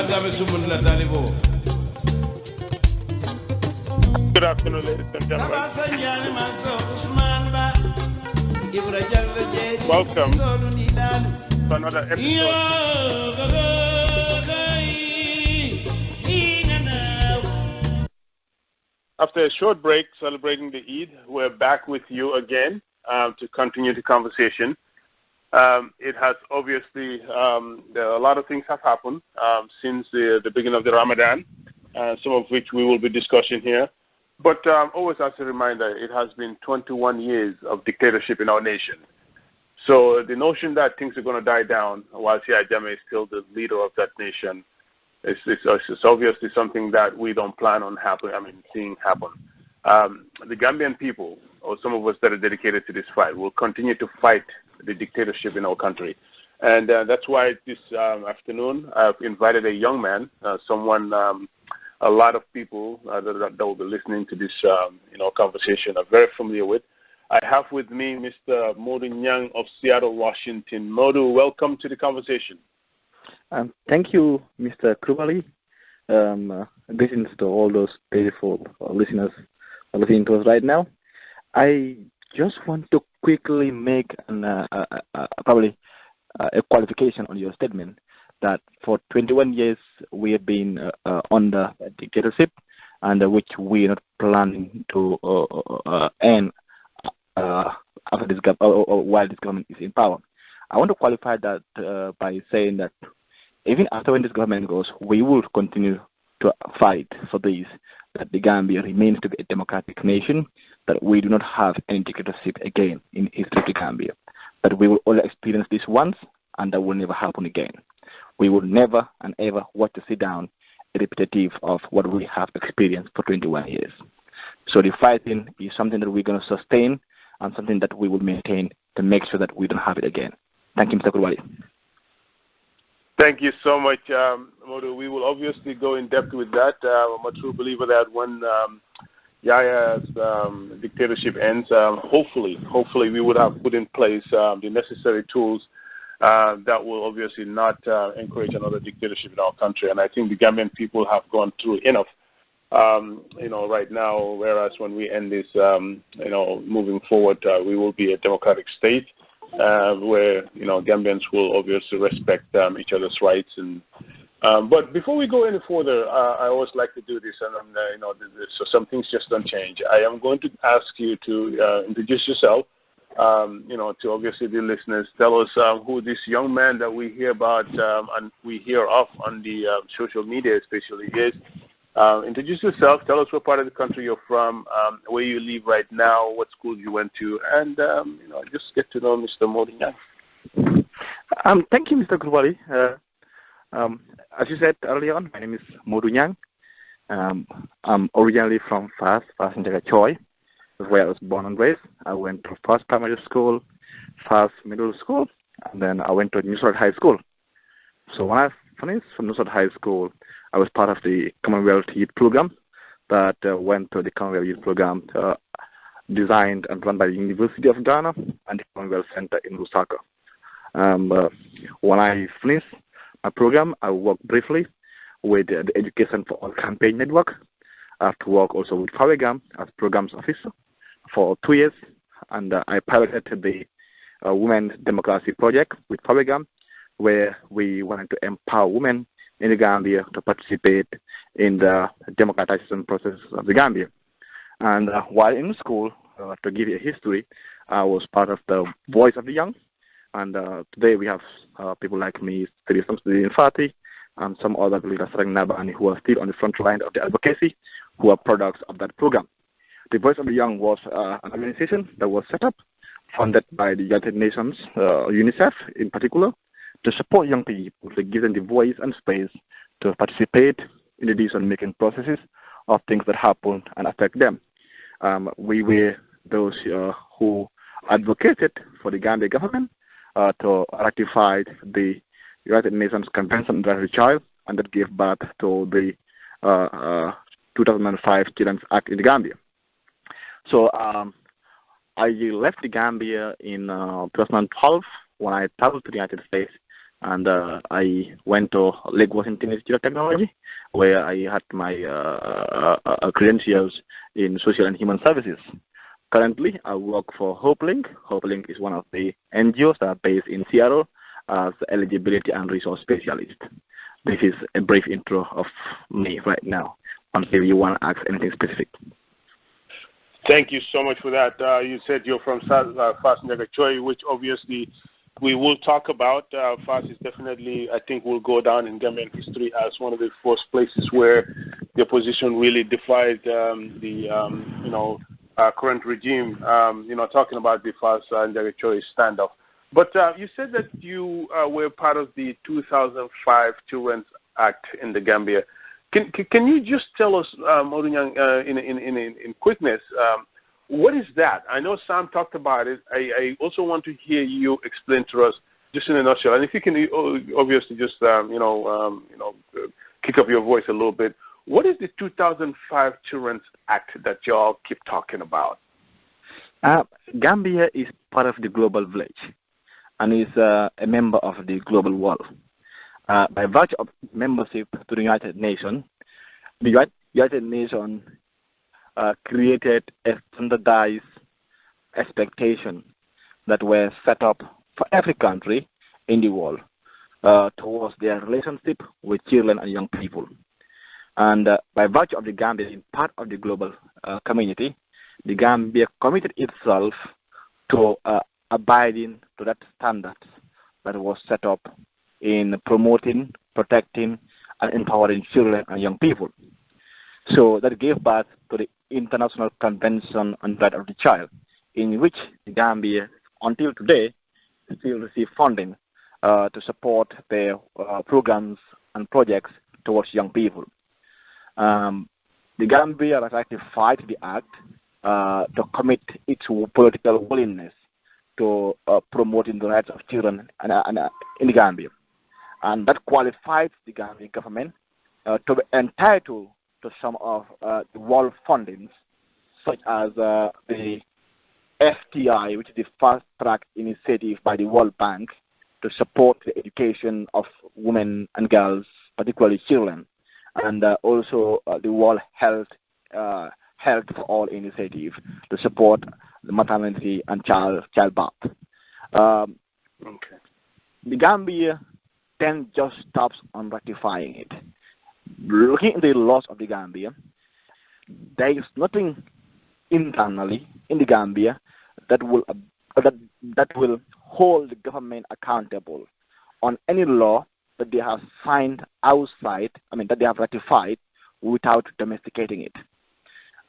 Good afternoon, ladies and gentlemen. Welcome to another episode. After a short break celebrating the Eid, we're back with you again to continue the conversation. It has obviously, a lot of things have happened since the beginning of the Ramadan, some of which we will be discussing here. But always as a reminder, it has been 21 years of dictatorship in our nation. So the notion that things are going to die down while Yahya Jammeh is still the leader of that nation, it's obviously something that we don't plan on seeing happen. The Gambian people, or some of us that are dedicated to this fight, will continue to fight the dictatorship in our country. And that's why this afternoon I've invited a young man, someone a lot of people that will be listening to this conversation are very familiar with. I have with me Mr. Mo Nyang of Seattle, Washington. Modu, welcome to the conversation. Thank you, Mr. Krubali. Greetings to all those beautiful listeners listening to us right now. I just want to quickly make probably a qualification on your statement that for 21 years we have been under dictatorship, and which we are not planning to end after this while this government is in power. I want to qualify that by saying that even after when this government goes, we will continue to fight for this, that the Gambia remains to be a democratic nation, that we do not have any dictatorship again in history of the Gambia, that we will only experience this once, and that will never happen again. We will never and ever want to sit down repetitive of what we have experienced for 21 years. So the fighting is something that we're going to sustain and something that we will maintain to make sure that we don't have it again. Thank you, Mr. Kulwali. Thank you so much, Modu. We will obviously go in depth with that. I'm a true believer that when Yaya's dictatorship ends, hopefully we would have put in place the necessary tools that will obviously not encourage another dictatorship in our country. And I think the Gambian people have gone through enough, right now, whereas when we end this, moving forward, we will be a democratic state where, Gambians will obviously respect each other's rights. And but before we go any further, I always like to do this, and, so some things just don't change. I am going to ask you to introduce yourself. To obviously the listeners, tell us who this young man that we hear about and we hear of on the social media especially is. Introduce yourself, tell us what part of the country you're from, where you live right now, what school you went to, and just get to know Mr. Mo Nyang. Thank you, Mr. Kurwali. As you said earlier on, my name is Mo Nyang. I'm originally from Fas in Choi, where I was born and raised. I went to first primary school, first middle school, and then I went to New South High School. So when I finished from New South High School, I was part of the Commonwealth Youth Program that went to the Commonwealth Youth Program designed and run by the University of Ghana and the Commonwealth Center in Lusaka. When I finished my program, I worked briefly with the Education for All Campaign Network. I have to work also with Pawegam as programs officer for 2 years, and I piloted the Women's Democracy Project with Pawegam, where we wanted to empower women in the Gambia to participate in the democratization process of the Gambia. And while in school, to give you a history, I was part of the Voice of the Young, and today we have people like me, Sri Fati, and some other leaders like Nabani who are still on the front line of the advocacy, who are products of that program. The Voice of the Young was an organization that was set up, funded by the United Nations, UNICEF in particular, to support young people, to give them the voice and space to participate in the decision-making processes of things that happen and affect them. We were those who advocated for the Gambia government to ratify the United Nations Convention on the Rights of the Child, and that gave birth to the 2005 Children's Act in the Gambia. So I left the Gambia in 2012 when I traveled to the United States and I went to Lake Washington Institute of Technology, where I had my credentials in social and human services. Currently, I work for HopeLink. HopeLink is one of the NGOs that are based in Seattle as eligibility and resource specialist. This is a brief intro of me right now. Until you want to ask anything specific. Thank you so much for that. You said you're from Fas Njagachoy, which obviously we will talk about. Fas is definitely, I think, will go down in Gambian history as one of the first places where the opposition really defied the current regime. Talking about the Fas Njagachoy standoff. But you said that you were part of the 2005 Children's Act in the Gambia. Can you just tell us, Mo Nyang, in quickness, what is that? I know Sam talked about it. I also want to hear you explain to us, just in a nutshell. And if you can, obviously, just kick up your voice a little bit. What is the 2005 Children's Act that y'all keep talking about? Gambia is part of the global village and is a member of the global world. By virtue of membership to the United Nations, created a standardized expectation that were set up for every country in the world towards their relationship with children and young people. And by virtue of the Gambia being part of the global community, the Gambia committed itself to abiding to that standard that was set up in promoting, protecting, and empowering children and young people. So that gave birth to the International Convention on the Right of the Child, in which the Gambia, until today, still receive funding to support their programs and projects towards young people. The Gambia has ratified the Act to commit its political willingness to promoting the rights of children in the Gambia. And that qualifies the Gambian government to be entitled to some of the world fundings, such as the FTI, which is the Fast Track Initiative by the World Bank to support the education of women and girls, particularly children, and also the World Health for All Initiative to support the maternity and childbirth. Okay. The Gambia then just stops on ratifying it. Looking at the laws of the Gambia, there is nothing internally in the Gambia that will hold the government accountable on any law that they have signed outside, that they have ratified without domesticating it.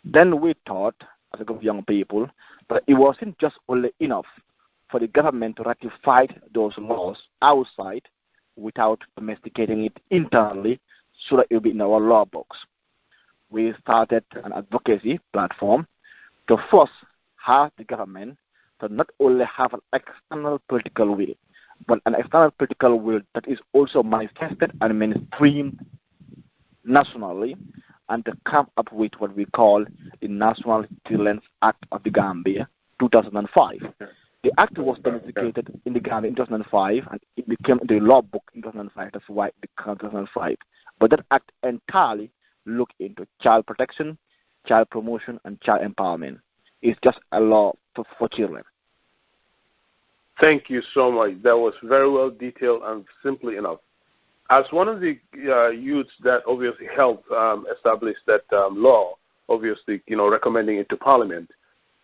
Then we thought, as a group of young people, that it wasn't just only enough for the government to ratify those laws outside without domesticating it internally so that it will be in our law books. We started an advocacy platform to first have the government to not only have an external political will, but an external political will that is also manifested and mainstreamed nationally, and to come up with what we call the National Children's Act of the Gambia, 2005. The act was domesticated in the Gambia in 2005, and it became the law book in 2005. That's why it became 2005. But that act entirely looked into child protection, child promotion, and child empowerment. It's just a law for children. Thank you so much. That was very well detailed and simply enough. As one of the youths that obviously helped establish that law, obviously, recommending it to Parliament,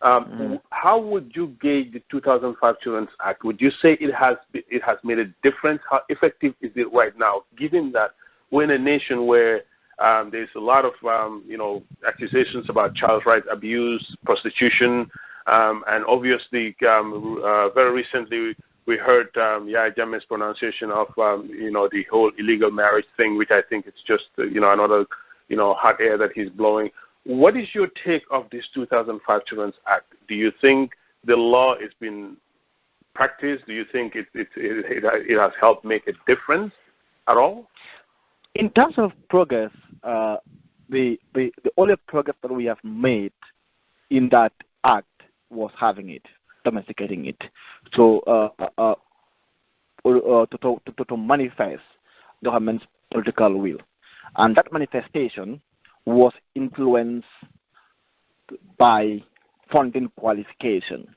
how would you gauge the 2005 Children's Act? Would you say it has made a difference? How effective is it right now, given that we're in a nation where there's a lot of accusations about child rights abuse, prostitution, and obviously very recently we heard Yaya Jammeh's pronunciation of the whole illegal marriage thing, which I think it's just another hot air that he's blowing. What is your take of this 2005 Children's Act? Do you think the law has been practiced? Do you think it has helped make a difference at all? In terms of progress, the only progress that we have made in that act was having it, domesticating it. So to manifest government's political will. And that manifestation was influenced by funding qualification.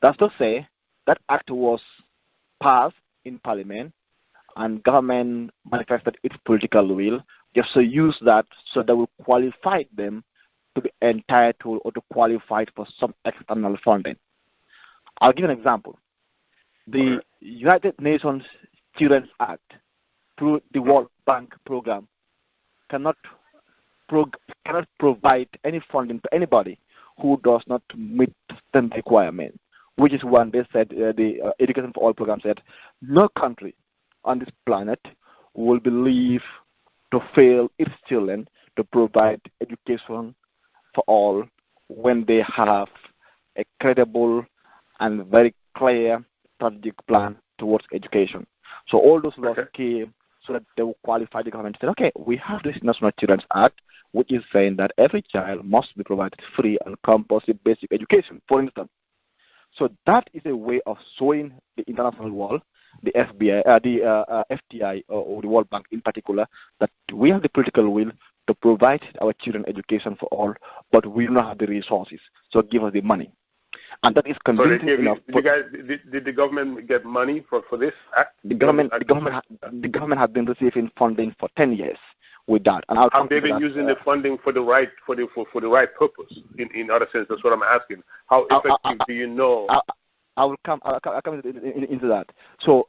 That's to say, that act was passed in Parliament, and government manifested its political will just to use that so that will qualify them to be entitled or to qualify for some external funding. I'll give an example. The United Nations Children's Act, through the World Bank program, cannot provide any funding to anybody who does not meet the requirement, which is one they said, the Education for All program said, no country on this planet will believe to fail its children to provide education for all when they have a credible and very clear strategic plan towards education. So all those laws came so that they will qualify the government to say, okay, we have this National Children's Act, which is saying that every child must be provided free and compulsory basic education, for instance. So that is a way of showing the international world, the FTI, or the World Bank in particular, that we have the political will to provide our children education for all, but we do not have the resources. So give us the money. And that is convincing enough. Did the government get money for this act? The government has been receiving funding for 10 years with that. And have they been using the funding for the right purpose? In other sense, that's what I'm asking. How effective do you know? I will come into that. So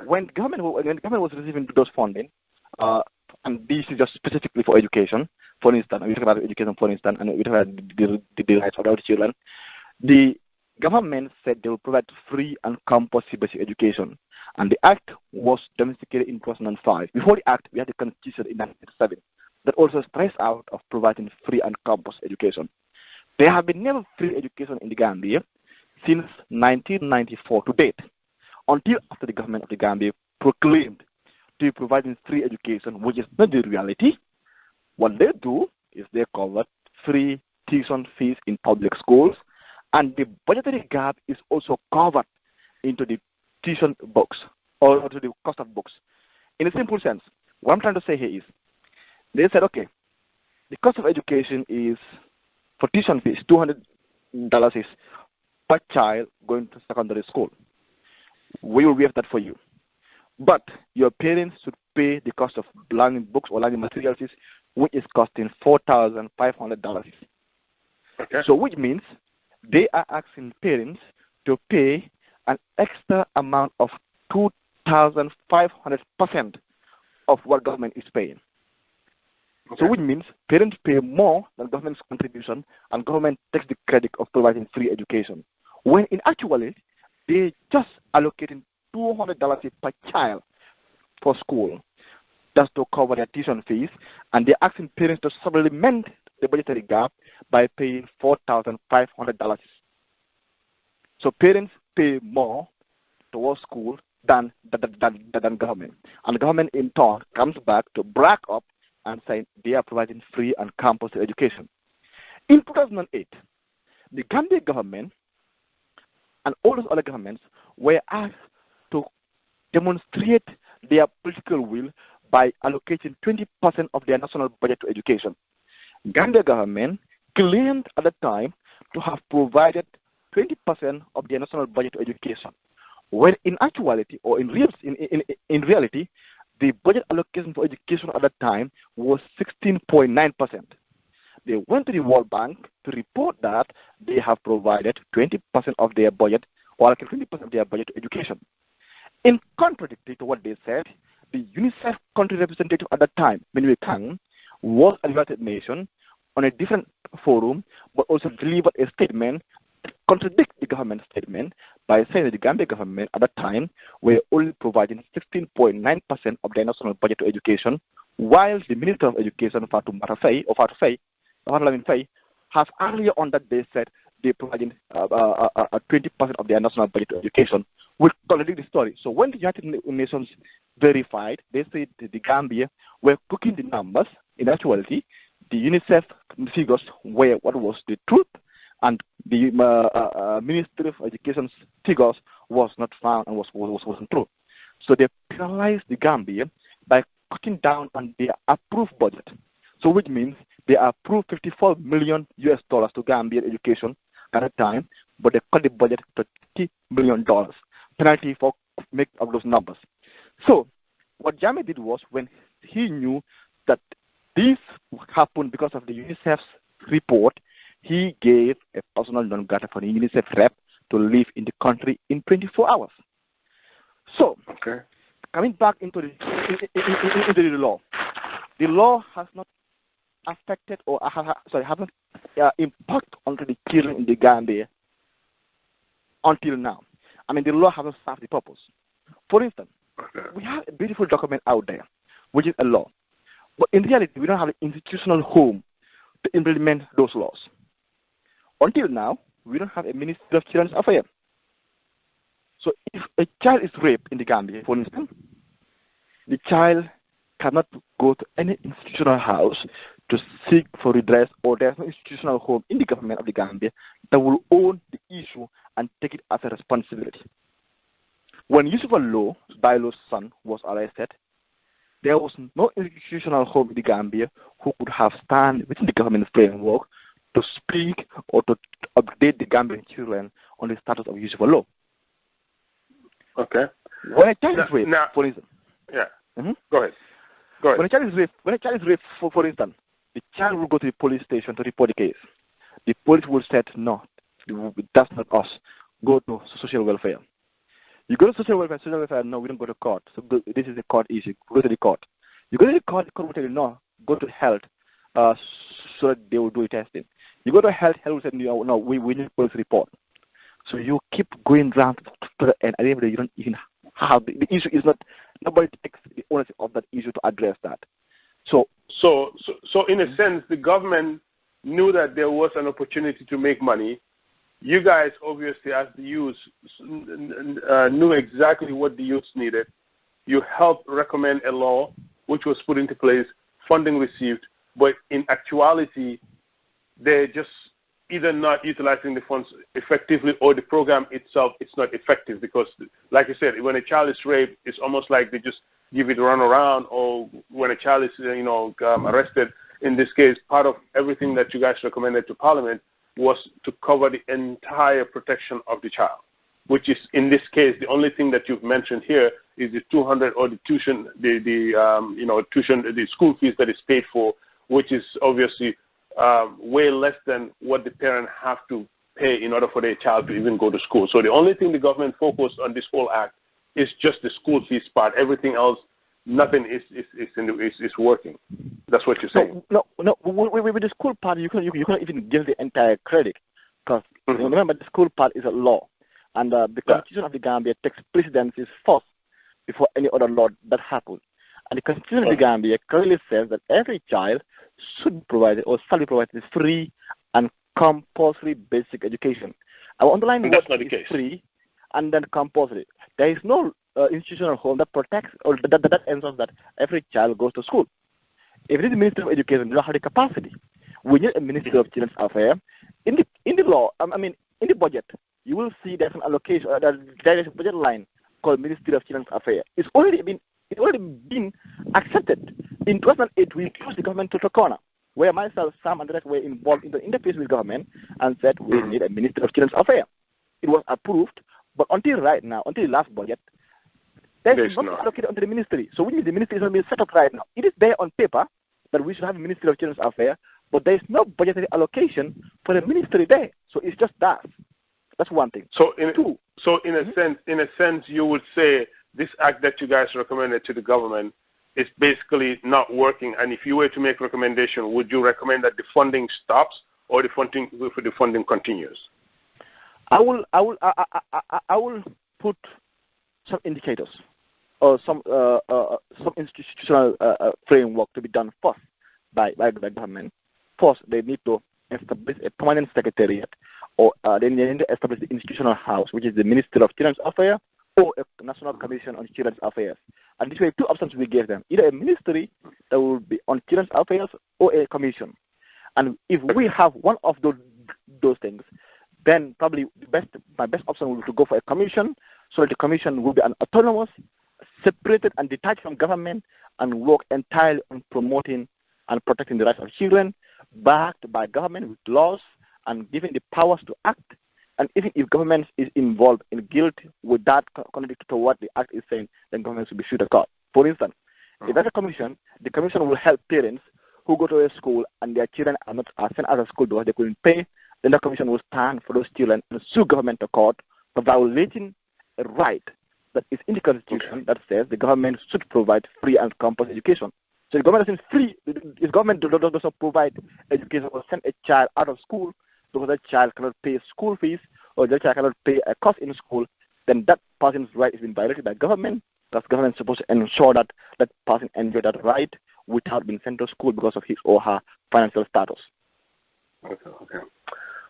when government was receiving those funding, and this is just specifically for education, for instance, we talk about education, for instance, and we talk about the rights of our children. The government said they will provide free and compulsory basic education, and the act was domesticated in 2005. Before the act, we had the Constitution in 1997 that also stressed out of providing free and compulsory education. There have been never free education in the Gambia since 1994 to date, until after the government of the Gambia proclaimed to be providing free education, which is not the reality. What they do is they cover free tuition fees in public schools, and the budgetary gap is also covered into the tuition books or to the cost of books. In a simple sense, what I'm trying to say here is, they said, okay, the cost of education is, for tuition fees, $200 is per child going to secondary school. We will waive that for you. But your parents should pay the cost of learning books or learning materials, which is costing $4,500. Okay. So which means they are asking parents to pay an extra amount of 2,500% of what government is paying. Okay. So which means parents pay more than government's contribution, and government takes the credit of providing free education. When in actuality, they just allocating $200 per child for school. That's to cover their tuition fees, and they're asking parents to supplement the budgetary gap by paying $4,500. So parents pay more towards school than government. And the government in turn comes back to brag up and say they are providing free and compulsory education. In 2008, the Gambian government and all those other governments were asked to demonstrate their political will by allocating 20% of their national budget to education. Gambia government claimed at the time to have provided 20% of their national budget to education, when in actuality, or in reality, the budget allocation for education at the time was 16.9%. They went to the World Bank to report that they have provided 20% of their budget, or 20% of their budget to education. In contradictory to what they said, the UNICEF country representative at the time, Mo Nyang, was a United Nations on a different forum, but also delivered a statement that contradicts the government statement by saying that the Gambia government at that time were only providing 16.9% of their national budget to education, while the Minister of Education, Fatou Lamin Faye, has earlier on that day said they're providing 20% of their national budget to education, which contradicts the story. So when the United Nations verified, they said the Gambia were cooking the numbers. In actuality, the UNICEF figures were what was the truth, and the Ministry of Education's figures was not found and wasn't true. So they penalized the Gambia by cutting down on their approved budget. So which means they approved $54 million to Gambian education at a time, but they cut the budget to $30 million. Penalty for make of those numbers. So what Jammeh did was, when he knew that this happened because of the UNICEF's report, he gave a personal non grata for the UNICEF rep to live in the country in 24 hours. So, coming back into the law, the law has not affected or haven't impact on the children in the Gambia until now. I mean, the law hasn't served the purpose. For instance, we have a beautiful document out there, which is a law. But in reality, we don't have an institutional home to implement those laws. Until now, we don't have a Ministry of Children's Affairs. So if a child is raped in the Gambia, for instance, the child cannot go to any institutional house to seek for redress, or there's no institutional home in the government of the Gambia that will own the issue and take it as a responsibility. When Yusuf Allo, Bailo's son, was arrested, there was no institutional home in the Gambia who could have stand within the government framework to speak or to update the Gambian children on the status of Yusuf Allo. Okay. When a child is raped, for instance. Yeah. Mm-hmm. Go ahead. When a child is raped, for instance, the child will go to the police station to report the case. The police will say, no, that's not us. Go to social welfare. You go to social welfare, no, we don't go to court. So this is a court issue. Go to the court. You go to the court will tell you, no, go to health, so that they will do a testing. You go to health will say, no, we need a police report. So you keep going round to the end, and you don't even have the issue is not, nobody takes the ownership of that issue to address that. So in a sense, the government knew that there was an opportunity to make money. You guys, obviously, as the youth, knew exactly what the youth needed. You helped recommend a law which was put into place, funding received, but in actuality, they're just either not utilizing the funds effectively, or the program itself is not effective, because, like you said, when a child is raped, it's almost like they just give it a run around, or when a child is arrested. In this case, part of everything that you guys recommended to Parliament was to cover the entire protection of the child, which is, in this case, the only thing that you've mentioned here is the 200 or the tuition, the school fees that is paid for, which is obviously way less than what the parent have to pay in order for their child to even go to school. So the only thing the government focused on this whole act is just the school fees part. Everything else, nothing is working. That's what you're saying. No. With the school part, you can't even give the entire credit, because remember, the school part is a law, and the Constitution of the Gambia takes precedence first before any other law that happens. And the Constitution of the Gambia clearly says that every child should be provided or shall be provided with free and compulsory basic education. I will underline what is free and then compulsory. There is no institutional home that protects or that ensures that every child goes to school. If it is the Ministry of Education, we don't have the capacity. We need a Ministry of Children's Affairs. In the law, in the budget, you will see there's an allocation, there is a budget line called Ministry of Children's Affairs. It's already been accepted. In 2008, we closed the government to the corner, where myself, Sam, and the rest were involved in the interface with government and said we need a Ministry of Children's Affairs. It was approved, but until right now, until the last budget, there's nothing allocated under the ministry. So we need the ministry is not being set up right now. It is there on paper that we should have a Ministry of Children's Affairs, but there is no budgetary allocation for the ministry there. So it's just that. That's one thing. So in a sense, you would say this act that you guys recommended to the government is basically not working. And if you were to make a recommendation, would you recommend that the funding stops or the funding continues? I will put some indicators or some institutional framework to be done first by the government. First, they need to establish a permanent secretariat, or they need to establish the institutional house, which is the Ministry of Children's Affairs or a National Commission on Children's Affairs. And these were two options we gave them: either a ministry that will be on children's affairs or a commission. And if we have one of those things, then probably my best option will be to go for a commission, so that the commission will be an autonomous, separated and detached from government and work entirely on promoting and protecting the rights of children, backed by government with laws and given the powers to act. And even if government is involved in guilt with that contradictory to what the act is saying, then government should be sued to court. For instance, if there's a commission, the commission will help parents who go to a school and their children are not sent out of school because they couldn't pay. Then the commission will stand for those children and sue government to court for violating a right that is in the Constitution that says the government should provide free and compulsory education. So the government isn't free. If government doesn't provide education or send a child out of school because that child cannot pay school fees or that child cannot pay a cost in school, then that person's right is being violated by government. That's government supposed to ensure that that person enjoy that right without being sent to school because of his or her financial status. Okay.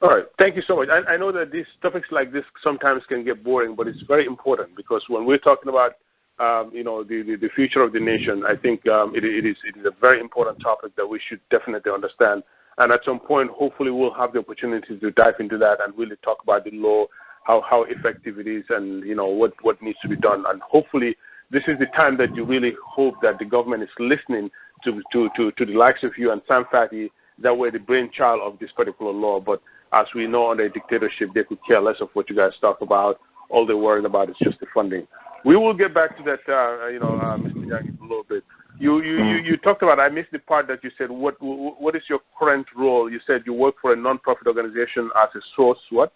All right. Thank you so much. I know that these topics like this sometimes can get boring, but it's very important because when we're talking about the future of the nation, I think it is a very important topic that we should definitely understand. And at some point, hopefully, we'll have the opportunity to dive into that and really talk about the law, how effective it is, and what needs to be done. And hopefully, this is the time that you really hope that the government is listening to the likes of you and Sam Fatty, that were the brainchild of this particular law. But as we know, under a dictatorship, they could care less of what you guys talk about. All they're worried about is just the funding. We will get back to that, Mr. Nyang, in a little bit. You talked about, I missed the part that you said, what is your current role? You said you work for a non-profit organization as a source, what?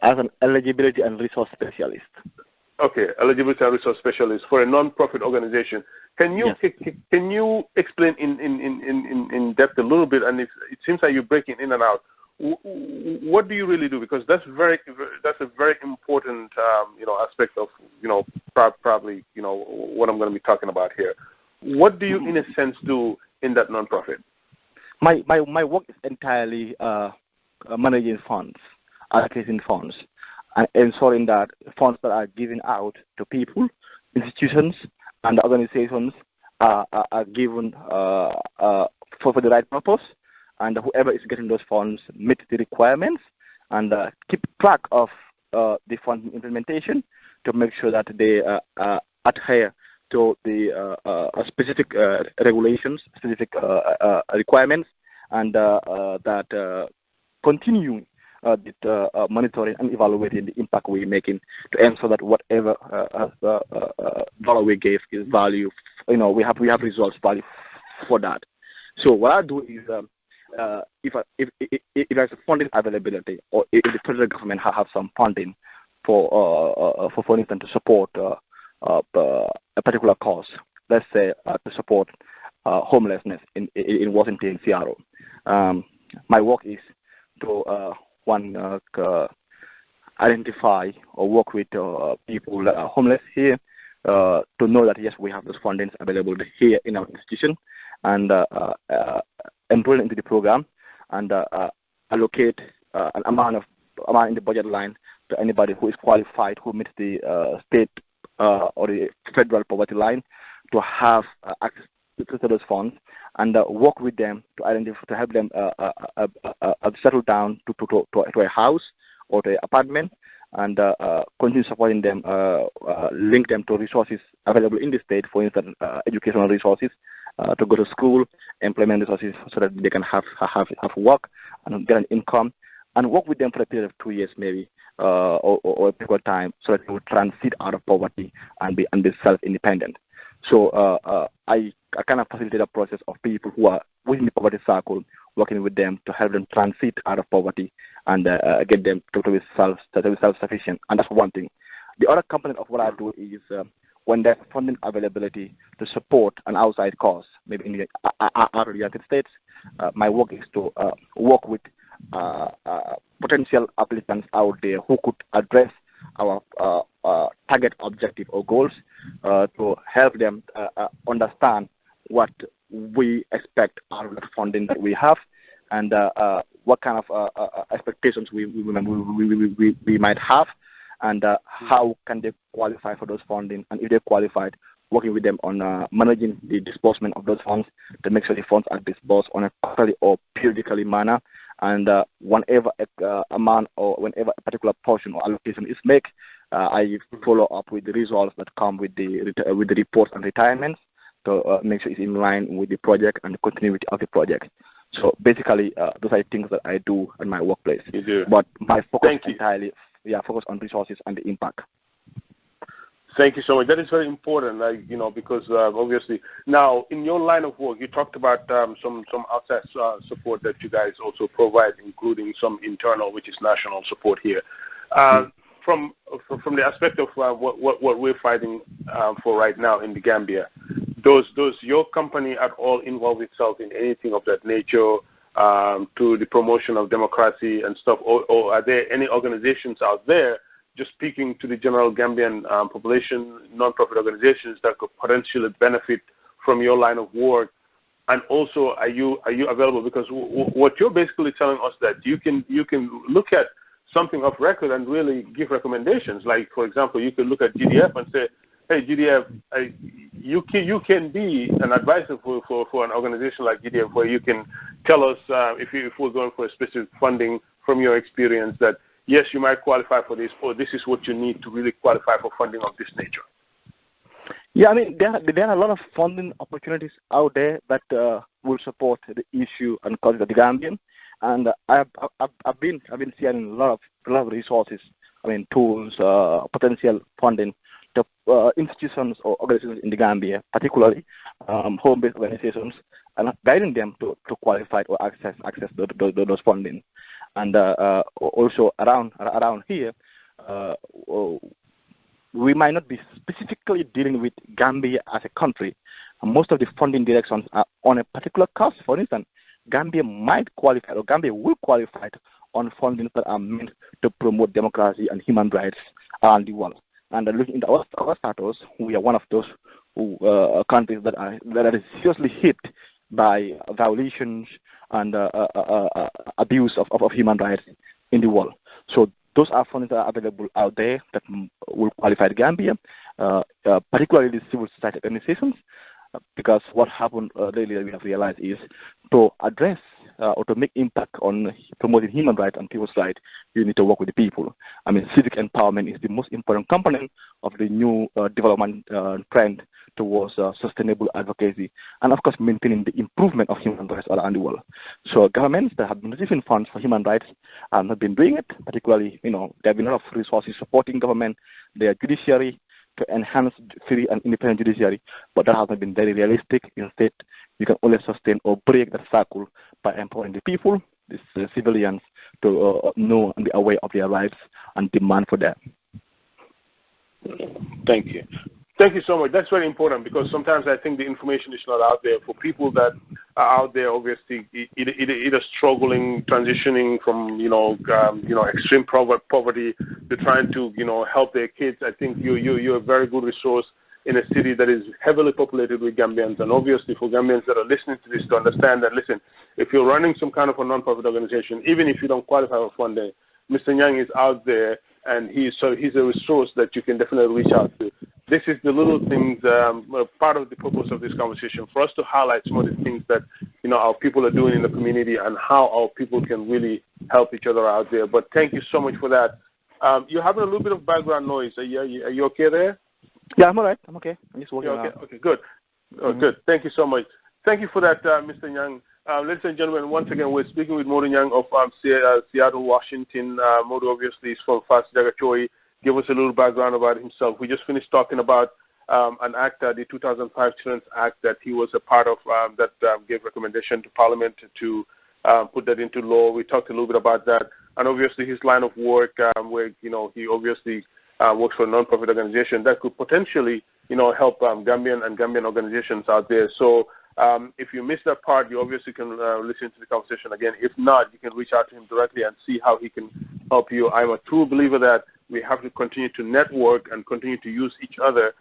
As an eligibility and resource specialist. Okay, eligibility and resource specialist for a non-profit organization. Can you explain in depth a little bit? And it seems like you're breaking in and out. What do you really do? Because that's a very important aspect of probably what I'm going to be talking about here. What do you in a sense do in that nonprofit? My work is entirely managing funds, allocating funds, and ensuring that funds that are given out to people, institutions, and organizations are given for the right purpose. And whoever is getting those funds meet the requirements and keep track of the fund implementation to make sure that they adhere to the specific regulations, specific requirements, and that continue monitoring and evaluating the impact we're making to ensure that whatever dollar we gave is value. We have results value for that. So what I do is if there's a funding availability, or if the federal government have some funding for instance, to support a particular cause, let's say to support homelessness in Washington, Seattle. My work is to identify or work with people that are homeless here to know that yes, we have those fundings available here in our institution, and enroll into the program and allocate an amount in the budget line to anybody who is qualified, who meets the state or the federal poverty line, to have access to those funds, and work with them to identify, to help them settle down to a house or to an apartment, and continue supporting them, link them to resources available in the state, for instance, educational resources, to go to school, employment resources, so that they can have work and get an income, and work with them for a period of 2 years maybe, or a period of time, so that they will transit out of poverty and be self-independent. So I kind of facilitate a process of people who are within the poverty circle, working with them to help them transit out of poverty and get them to be self-sufficient. And that's one thing. The other component of what I do is when there's funding availability to support an outside cause, maybe in out of the United States, my work is to work with potential applicants out there who could address our target objective or goals, to help them understand what we expect out of the funding that we have, and what kind of expectations we might have, and how can they qualify for those funding, and if they qualified, working with them on managing the disbursement of those funds to make sure the funds are disbursed on a quarterly or periodically manner, And whenever amount or whenever a particular portion or allocation is made, I follow up with the results that come with the reports and retirements to make sure it's in line with the project and the continuity of the project. So basically, those are things that I do in my workplace. You do. But my focus entirely, focus on resources and the impact. Thank you so much. That is very important, because obviously now in your line of work, you talked about some outside support that you guys also provide, including some internal, which is national support here. From the aspect of what we're fighting for right now in the Gambia, does your company at all involve itself in anything of that nature to the promotion of democracy and stuff, or are there any organizations out there just speaking to the general Gambian population, non-profit organizations that could potentially benefit from your line of work? And also, are you available? Because what you're basically telling us that you can look at something off record and really give recommendations. Like, for example, you could look at GDF and say, hey, GDF, you can be an advisor for an organization like GDF, where you can tell us if we're going for a specific funding from your experience that, yes, you might qualify for this, or this is what you need to really qualify for funding of this nature. Yeah, I mean, there are a lot of funding opportunities out there that will support the issue and cause of the Gambian. And I've been seeing a lot of resources, tools, potential funding to institutions or organizations in the Gambia, particularly home-based organizations, and guiding them to qualify or access those funding. And also around here, we might not be specifically dealing with Gambia as a country. Most of the funding directions are on a particular cause. For instance, Gambia might qualify, or Gambia will qualify on funding that are meant to promote democracy and human rights around the world. And looking into our status, we are one of those countries that are seriously hit by violations and abuse of human rights in the world. So those are funds that are available out there that will qualify the Gambia, particularly the civil society organizations, because what happened lately we have realized is to address or to make impact on promoting human rights and people's rights, you need to work with the people. Civic empowerment is the most important component of the new development trend towards sustainable advocacy, and of course maintaining the improvement of human rights around the world. So governments that have been receiving funds for human rights have not been doing it, particularly, there have been a lot of resources supporting government, their judiciary, to enhance free and independent judiciary, but that has not been very realistic. Instead, you can only sustain or break that cycle by empowering the people, the civilians, to know and be aware of their rights and demand for them. Thank you. Thank you so much. That's very important, because sometimes I think the information is not out there for people that are out there, obviously, either struggling, transitioning from, extreme poverty to trying to, help their kids. I think you're a very good resource in a city that is heavily populated with Gambians. And obviously for Gambians that are listening to this, to understand that, listen, if you're running some kind of a non-profit organization, even if you don't qualify for funding, Mr. Nyang is out there, and he's a resource that you can definitely reach out to. This is the little things, part of the purpose of this conversation, for us to highlight some of the things that, our people are doing in the community and how our people can really help each other out there. But thank you so much for that. You're having a little bit of background noise. Are you okay there? Yeah, I'm all right. I'm okay. I'm just walking around. Okay, good. Oh, good. Thank you so much. Thank you for that, Mr. Nyang. Ladies and gentlemen, once again, we're speaking with Mo Nyang of Seattle, Washington. Mo obviously is from Fas Jagachoi. Give us a little background about himself. We just finished talking about an act, the 2005 Children's Act, that he was a part of, that gave recommendation to Parliament to put that into law. We talked a little bit about that. And obviously his line of work, where, he obviously works for a non-profit organization that could potentially, help Gambian and Gambian organizations out there. So if you missed that part, you obviously can listen to the conversation again. If not, you can reach out to him directly and see how he can help you. I'm a true believer that we have to continue to network and continue to use each other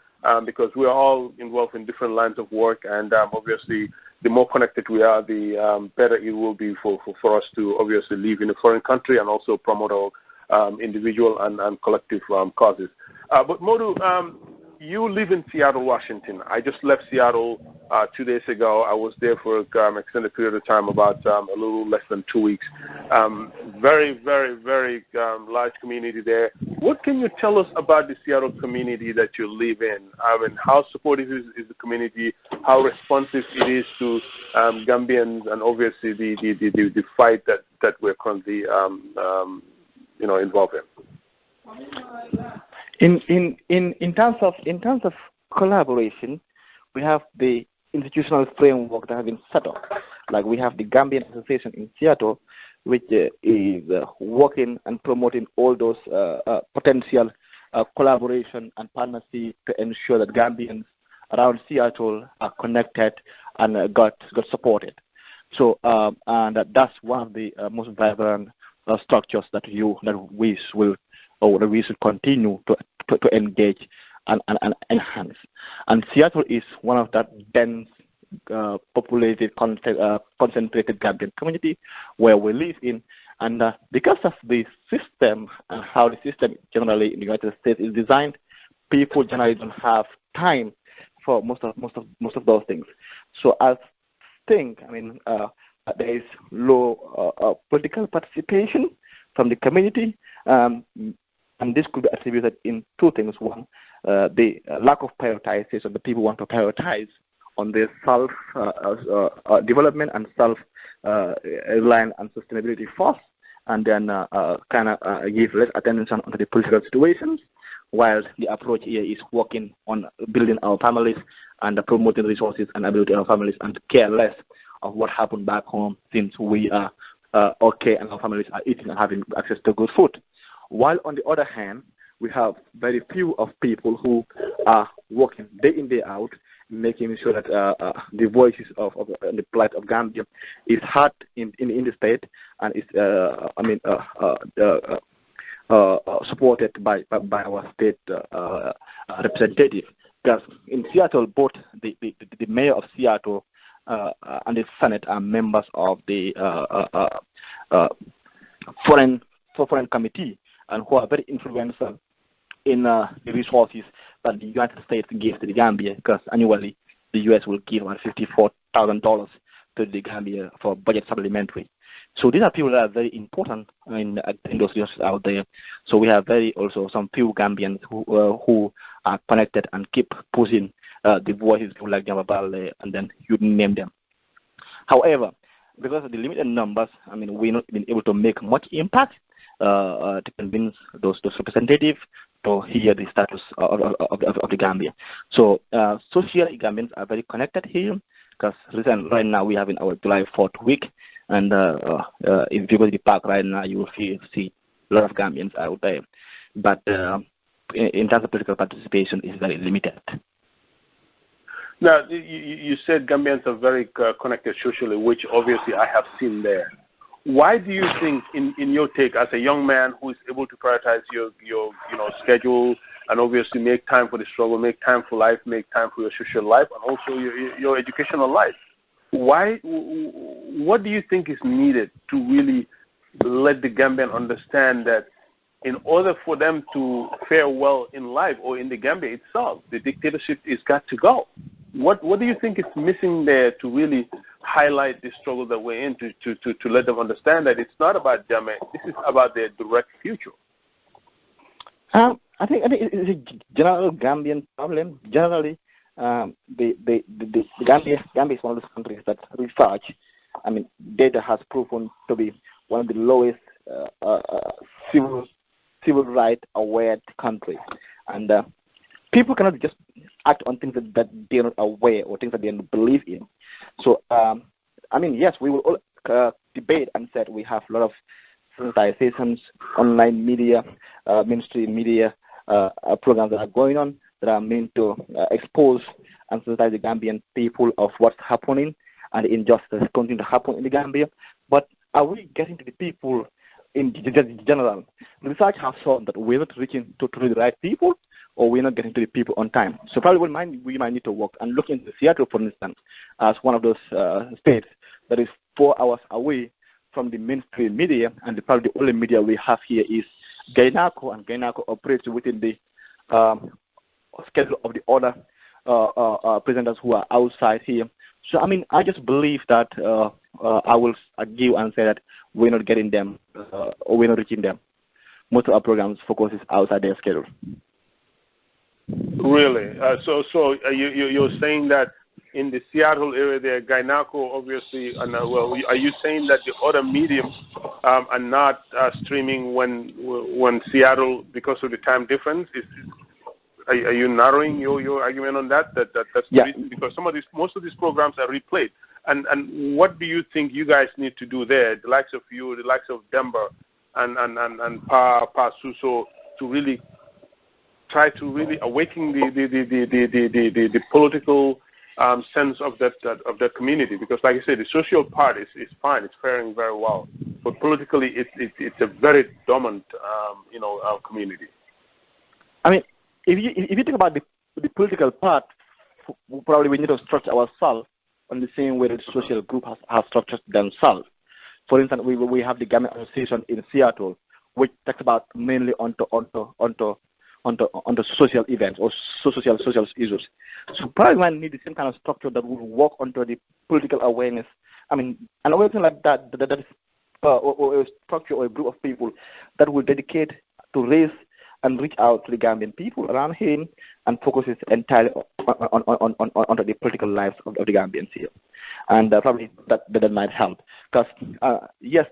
because we are all involved in different lines of work, and obviously the more connected we are, the better it will be for us to obviously live in a foreign country and also promote our individual and collective causes. But Modu, you live in Seattle, Washington. I just left Seattle 2 days ago. I was there for an extended period of time, about a little less than 2 weeks. Very, very, very large community there. What can you tell us about the Seattle community that you live in? I mean, how supportive is the community? How responsive it is to Gambians, and obviously the fight that we're currently involved in. In terms of collaboration, we have the institutional framework that has been set up. Like we have the Gambian Association in Seattle, which is working and promoting all those potential collaboration and partnership to ensure that Gambians around Seattle are connected and got supported. So and that's one of the most vibrant structures that we should continue to engage and enhance. And Seattle is one of that dense, populated, concentrated Gambian community where we live in. And because of the system and how the system generally in the United States is designed, people generally don't have time for most of those things. So I think, there is low political participation from the community, and this could be attributed in two things. One, the lack of prioritization. The people want to prioritize on their self-development and self-reliance and sustainability first, and then give less attention to the political situations, while the approach here is working on building our families and promoting resources and ability of our families, and care less of what happened back home, since we are okay and our families are eating and having access to good food. While on the other hand, we have very few of people who are working day in, day out, making sure that the voices of the plight of Gambia is heard in the state, and is supported by our state representative. Because in Seattle, both the mayor of Seattle and the Senate are members of the foreign committee, and who are very influential in the resources that the United States gives to the Gambia, because annually the U.S. will give about $54,000 to the Gambia for budget supplementary. So these are people that are very important in those resources out there. So we have also some few Gambians who are connected and keep pushing the voices like Jamabale, and then you name them. However, because of the limited numbers, we've not been able to make much impact to convince those representatives to hear the status of the Gambia. So socially, Gambians are very connected here, because right now we have in our July 4th week, and if you go to the park right now, you will see a lot of Gambians out there. But in terms of political participation, it's very limited. Now, you said Gambians are very connected socially, which obviously I have seen there. Why do you think, in your take, as a young man who is able to prioritize your schedule and obviously make time for the struggle, make time for life, make time for your social life, and also your educational life, what do you think is needed to really let the Gambian understand that in order for them to fare well in life or in the Gambia itself, the dictatorship is got to go? What do you think is missing there to really highlight the struggle that we're in, to let them understand that it's not about them, this is about their direct future? I think it's a general Gambian problem. Generally, the Gambia is one of those countries that research, data has proven to be one of the lowest civil right aware countries, and people cannot just act on things that they're not aware or things that they don't believe in. So, yes, we will all debate and said we have a lot of sensitizations, online media, mainstream media programs that are going on that are meant to expose and sensitize the Gambian people of what's happening and the injustice continue to happen in the Gambia. But are we getting to the people in general? The research has shown that we're not reaching to the right people, or we're not getting to the people on time. So probably we might need to work and look into Seattle, for instance, as one of those states that is 4 hours away from the mainstream media, and probably the only media we have here is Gainaco, and Gainaco operates within the schedule of the other presenters who are outside here. So, I mean, I just believe that I will give and say that we're not getting them or we're not reaching them. Most of our programs focus is outside their schedule. Really? So you're saying that in the Seattle area, there, Gynaco, obviously, and are you saying that the other mediums are not streaming when Seattle, because of the time difference? Are you narrowing your argument on that? That's yeah. the reason, because most of these programs are replayed. And what do you think you guys need to do there, the likes of you, the likes of Denver, and Pa Suso, to really try to really awaken the political sense of that community? Because, like I said, the social part is fine, it's faring very well, but politically it's a very dominant community. I mean, if you think about the political part, probably we need to structure ourselves on the same way that the social group has structured themselves. For instance, we have the Gambian Association in Seattle, which talks about mainly onto social events or social issues. So probably we need the same kind of structure that will work onto the political awareness. I mean, an awareness like that is or a structure or a group of people that will dedicate to raise and reach out to the Gambian people around here and focuses entirely on the political lives of the Gambians here. And probably that might help. Because, yes,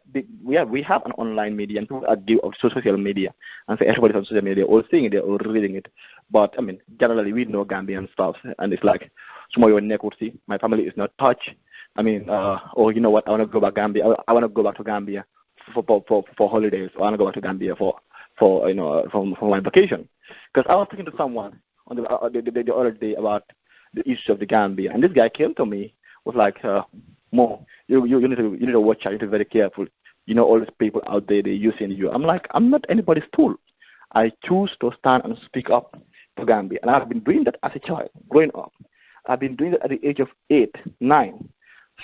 we have an online media and people are due of social media. And so everybody's on social media, all seeing it, they're all reading it. But, I mean, generally we know Gambian stuff. And it's like, my family is not touched. I mean, you know what, I want to go back Gambia. I want to go back to Gambia for holidays. Or I want to go back to Gambia for my vacation. Because I was talking to someone on the other day about the issue of the Gambia, and this guy came to me, was like, Mo, you need to watch out, you need to be very careful. You know, all these people out there, they're using you. I'm like, I'm not anybody's tool. I choose to stand and speak up for Gambia, and I've been doing that as a child, growing up. I've been doing that at the age of 8, 9.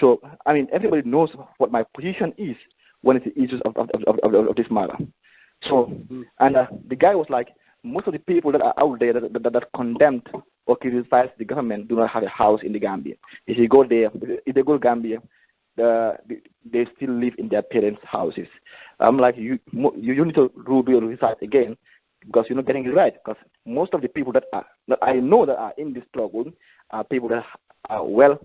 So, I mean, everybody knows what my position is when it's the issues of this matter. So, and the guy was like, most of the people that are out there that condemned or criticize the government do not have a house in the Gambia. If you go there, if they go to Gambia, they still live in their parents' houses. I'm like, you need to do your research again, because you're not getting it right. Because most of the people that I know that are in this struggle are people that are well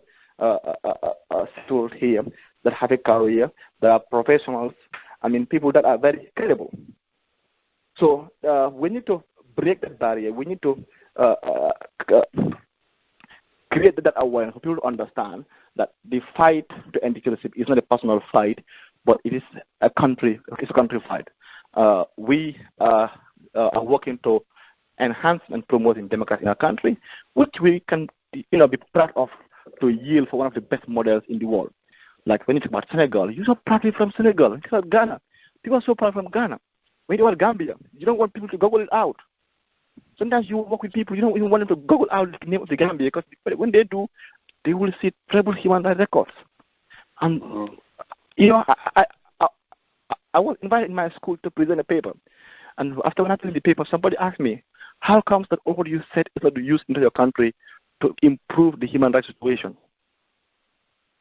settled here, that have a career, that are professionals. I mean, people that are very credible. So we need to break that barrier. We need to create that awareness for people to understand that the fight to end dictatorship is not a personal fight, but it is a country fight. We are working to enhance and promoting democracy in our country, which we can, be proud of, to yield for one of the best models in the world. Like when you talk about Senegal, you're so proudly from Senegal. When you talk about Ghana, people are so proud from Ghana. When you talk about Gambia, you don't want people to Google it out. Sometimes you work with people, you don't even want them to Google out the name of the Gambia, because when they do, they will see terrible human rights records. And, I was invited in my school to present a paper. And after when I presented the paper, somebody asked me, how comes that all what you said is not used into your country to improve the human rights situation?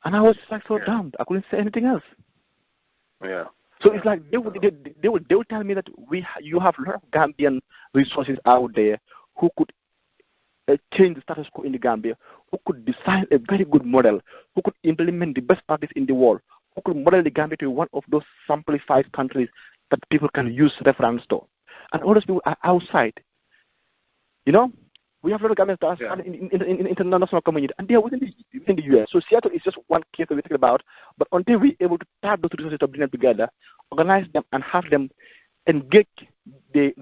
And I was like so damned. I couldn't say anything else. Yeah. So it's like they would tell me that you have a lot of Gambian resources out there who could change the status quo in the Gambia, who could design a very good model, who could implement the best practice in the world, who could model the Gambia to be one of those simplified countries that people can use reference to. And all those people are outside. We have a lot of Gambians that are in the international community, and they are within the U.S. So Seattle is just one case that we're talking about. But until we're able to tap those resources to bring them together, organize them, and have them engage the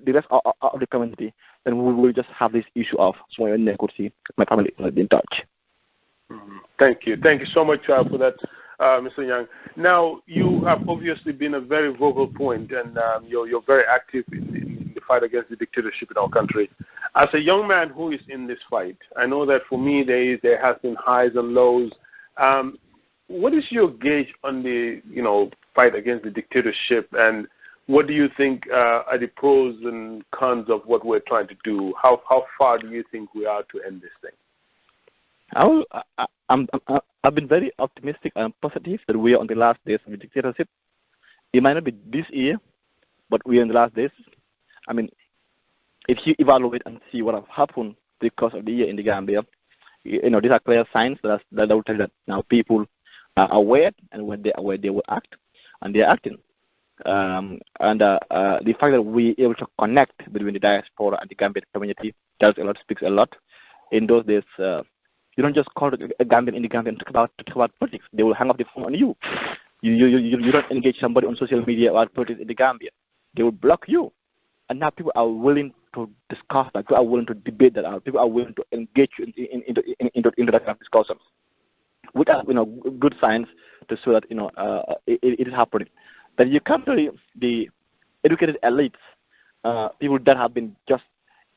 rest of the community, then we will just have this issue of small inequality. My family is not in touch. Mm-hmm. Thank you so much for that, Mr. Nyang. Now, you have obviously been a very vocal point, and you're very active in the fight against the dictatorship in our country. As a young man who is in this fight, I know that for me there has been highs and lows. What is your gauge on the fight against the dictatorship, and what do you think are the pros and cons of what we're trying to do? How far do you think we are to end this thing? I've been very optimistic and positive that we are on the last days of the dictatorship. It might not be this year, but we are in the last days. I mean, if you evaluate and see what has happened because of the year in the Gambia, these are clear signs that will tell that now people are aware, and when they're aware, they will act, and they're acting. The fact that we are able to connect between the diaspora and the Gambian community tells a lot, speaks a lot. In those days, you don't just call a Gambian in the Gambia and talk about politics. They will hang up the phone on you. You don't engage somebody on social media about politics in the Gambia. They will block you. And now people are willing to discuss that. People are willing to debate that out. People are willing to engage into that kind of discussions, which are good signs to show that it is happening. That you come to the educated elites, people that have been just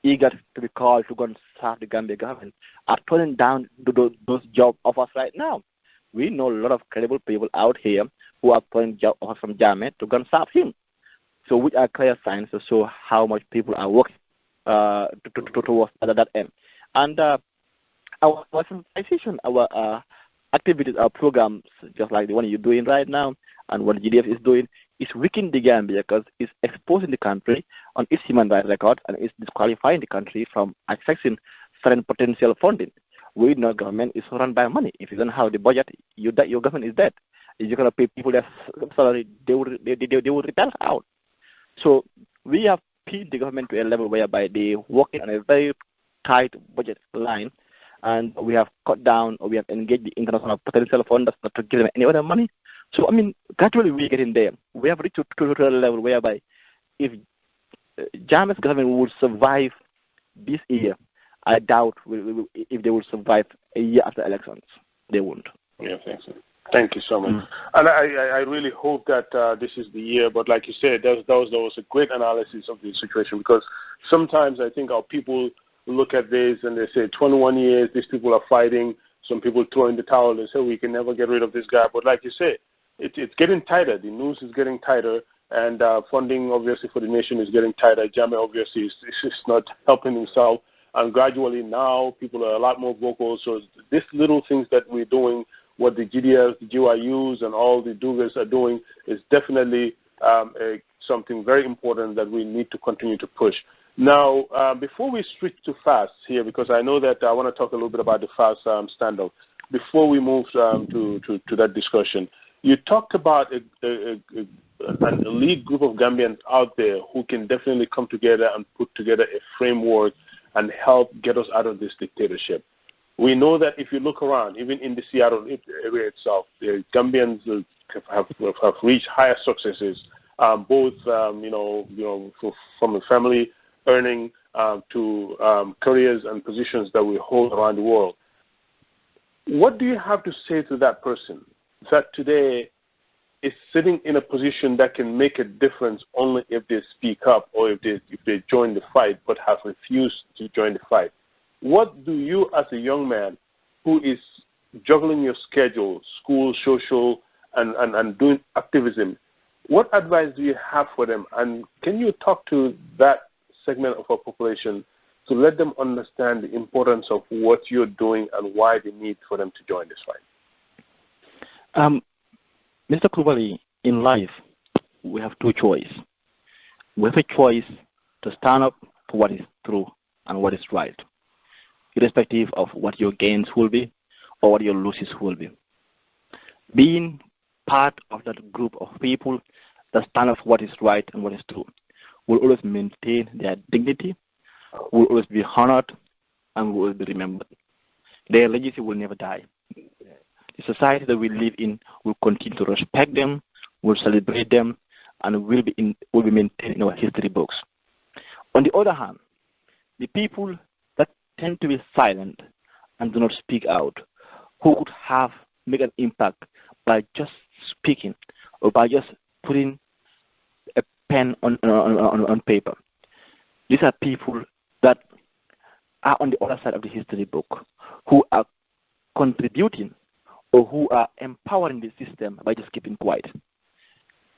eager to be called to go and serve the Gambia government, are turning down those job offers right now. We know a lot of credible people out here who are putting job offers from Jammeh to go and serve him. So which are clear signs to show how much people are working towards that end. And our sensitization, our activities, our programs, just like the one you're doing right now, and what GDF is doing, is weakening the Gambia because it's exposing the country on its human rights record and it's disqualifying the country from accessing certain potential funding. We know government is run by money. If you don't have the budget, your government is dead. If you're going to pay people their salary, they will retire out. So we have pinned the government to a level whereby they're working on a very tight budget line, and we have cut down, or we have engaged the international potential funders not to give them any other money. So, I mean, gradually we're getting there. We have reached to a level whereby if Jammeh's government will survive this year, I doubt if they will survive a year after elections. They won't. Yeah, thanks. Thank you so much. And I really hope that this is the year. But like you said, that was a great analysis of the situation, because sometimes I think our people look at this and they say 21 years, these people are fighting. Some people throw in the towel and say we can never get rid of this guy. But like you say, it's getting tighter. The news is getting tighter, and funding obviously for the nation is getting tighter. Jammeh obviously is not helping himself, and gradually now people are a lot more vocal. So these little things that we're doing, what the GDLs, the GYUs, and all the Dugas are doing is definitely something very important that we need to continue to push. Now, before we switch to FAST here, because I know that I want to talk a little bit about the FAST stand-up, before we move to that discussion, you talked about an elite group of Gambians out there who can definitely come together and put together a framework and help get us out of this dictatorship. We know that if you look around, even in the Seattle area itself, the Gambians have reached higher successes, both from a family earning to careers and positions that we hold around the world. What do you have to say to that person that today is sitting in a position that can make a difference only if they speak up or if they join the fight but have refused to join the fight? What do you, as a young man who is juggling your schedule, school, social, and doing activism, what advice do you have for them? And can you talk to that segment of our population to let them understand the importance of what you're doing and why they need for them to join this fight? Mr. Krubali, in life, we have two choices. We have a choice to stand up for what is true and what is right, irrespective of what your gains will be or what your losses will be. Being part of that group of people that stand up for what is right and what is true will always maintain their dignity, will always be honored, and will always be remembered. Their legacy will never die. The society that we live in will continue to respect them, will celebrate them, and will be maintained in our history books. On the other hand, the people that tend to be silent and do not speak out, who could make an impact by just speaking or by just putting a pen on paper. These are people that are on the other side of the history book, who are contributing or who are empowering the system by just keeping quiet.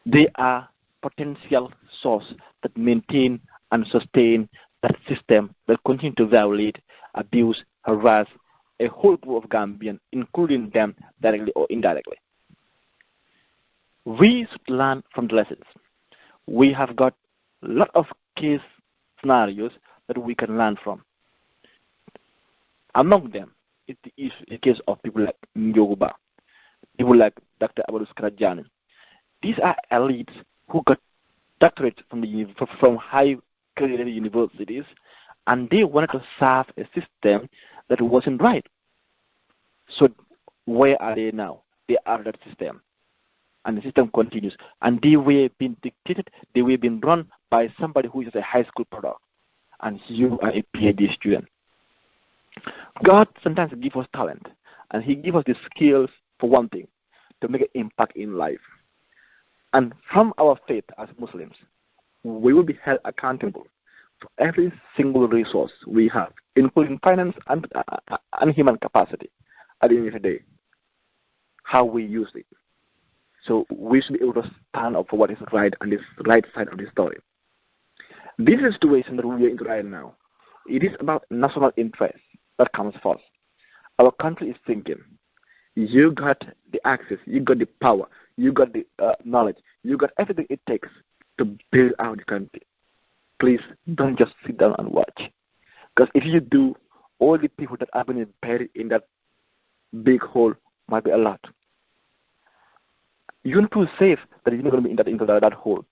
They are potential source that maintain and sustain that system that continue to violate, abuse, harass a whole group of Gambians, including them directly or indirectly. We should learn from the lessons. We have got a lot of case scenarios that we can learn from. Among them is the case of people like Njoguba, people like Dr. Abdul Skarajani. These are elites who got doctorates from high-credited universities, and they wanted to serve a system that wasn't right. So where are they now? They are that system. And the system continues. And they were being dictated, they were being run by somebody who is a high school product. And you are a PhD student. God sometimes gives us talent. And He gives us the skills, for one thing, to make an impact in life. And from our faith as Muslims, we will be held accountable for every single resource we have, including finance and human capacity, at the end of the day, how we use it. So we should be able to stand up for what is right and this right side of the story. This is the situation that we are in right now. It is about national interest that comes first. Our country is thinking, you got the access, you got the power, you got the knowledge, you got everything it takes to build out the country. Please don't just sit down and watch. Because if you do, all the people that are being buried in that big hole might be a lot. You're not too safe that you're not going to be into that hole.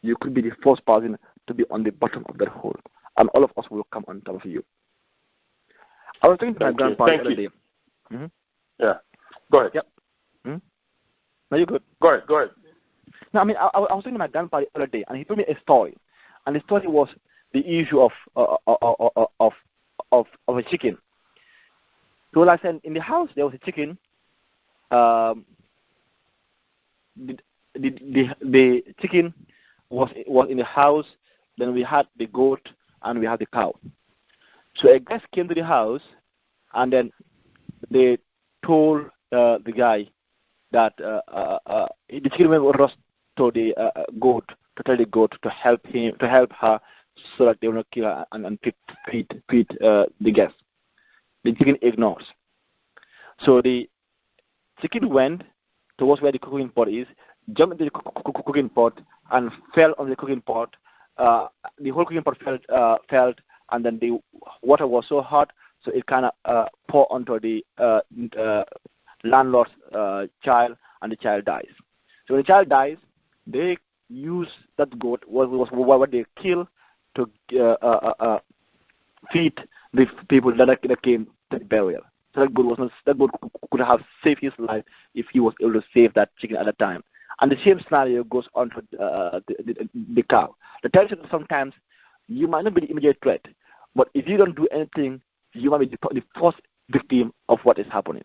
You could be the first person to be on the bottom of that hole, and all of us will come on top of you. I was talking to my grandpa the other day. Mm-hmm. Yeah. Go ahead. Yep. Mm-hmm. No, you're good. Go ahead. No, I mean, I was talking to my grandpa the other day, and he told me a story. And the story was the issue of a chicken. So, like I said, in the house there was a chicken. The chicken was in the house. Then we had the goat and we had the cow. So a guest came to the house, and then they told the guy that the chicken was to the goat, to tell the goat to help her, so that they will not kill her and feed the guest. The chicken ignores. So the chicken went towards where the cooking pot is, jumped into the cooking pot, and fell on the cooking pot. The whole cooking pot fell, and then the water was so hot, so it kind of poured onto the landlord's child, and the child dies. So when the child dies, they use that goat, what they kill, to feed the people that came to the burial. So that goat could have saved his life if he was able to save that chicken at the time. And the same scenario goes on to the cow. The tells you that sometimes you might not be the immediate threat, but if you don't do anything, you might be the first victim of what is happening.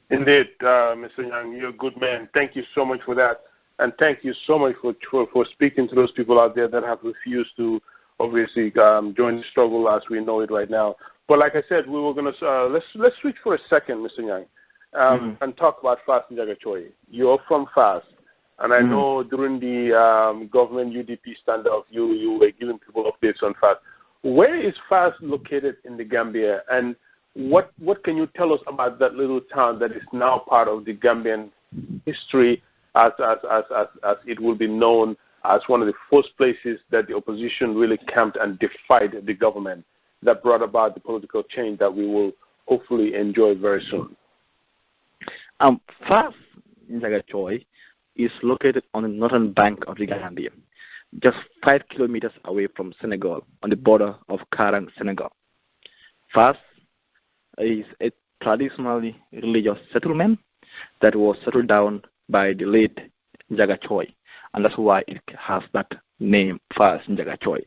Indeed, Mr. Nyang, you're a good man. Thank you so much for that. And thank you so much for speaking to those people out there that have refused to obviously join the struggle as we know it right now. But like I said, we were going to let's switch for a second, Mr. Nyang, and talk about FAS Njaga Choi. You're from FAS, and I know during the government UDP standoff, you were giving people updates on FAS. Where is FAS located in the Gambia, and what can you tell us about that little town that is now part of the Gambian history, as it will be known as one of the first places that the opposition really camped and defied the government that brought about the political change that we will hopefully enjoy very soon? FAS Njaga Choi is located on the northern bank of the Gambia, just 5 kilometers away from Senegal, on the border of Karang, Senegal. FAS is a traditionally religious settlement that was settled down by the late Njaga Choi, and that's why it has that name, FAS Njaga Choi.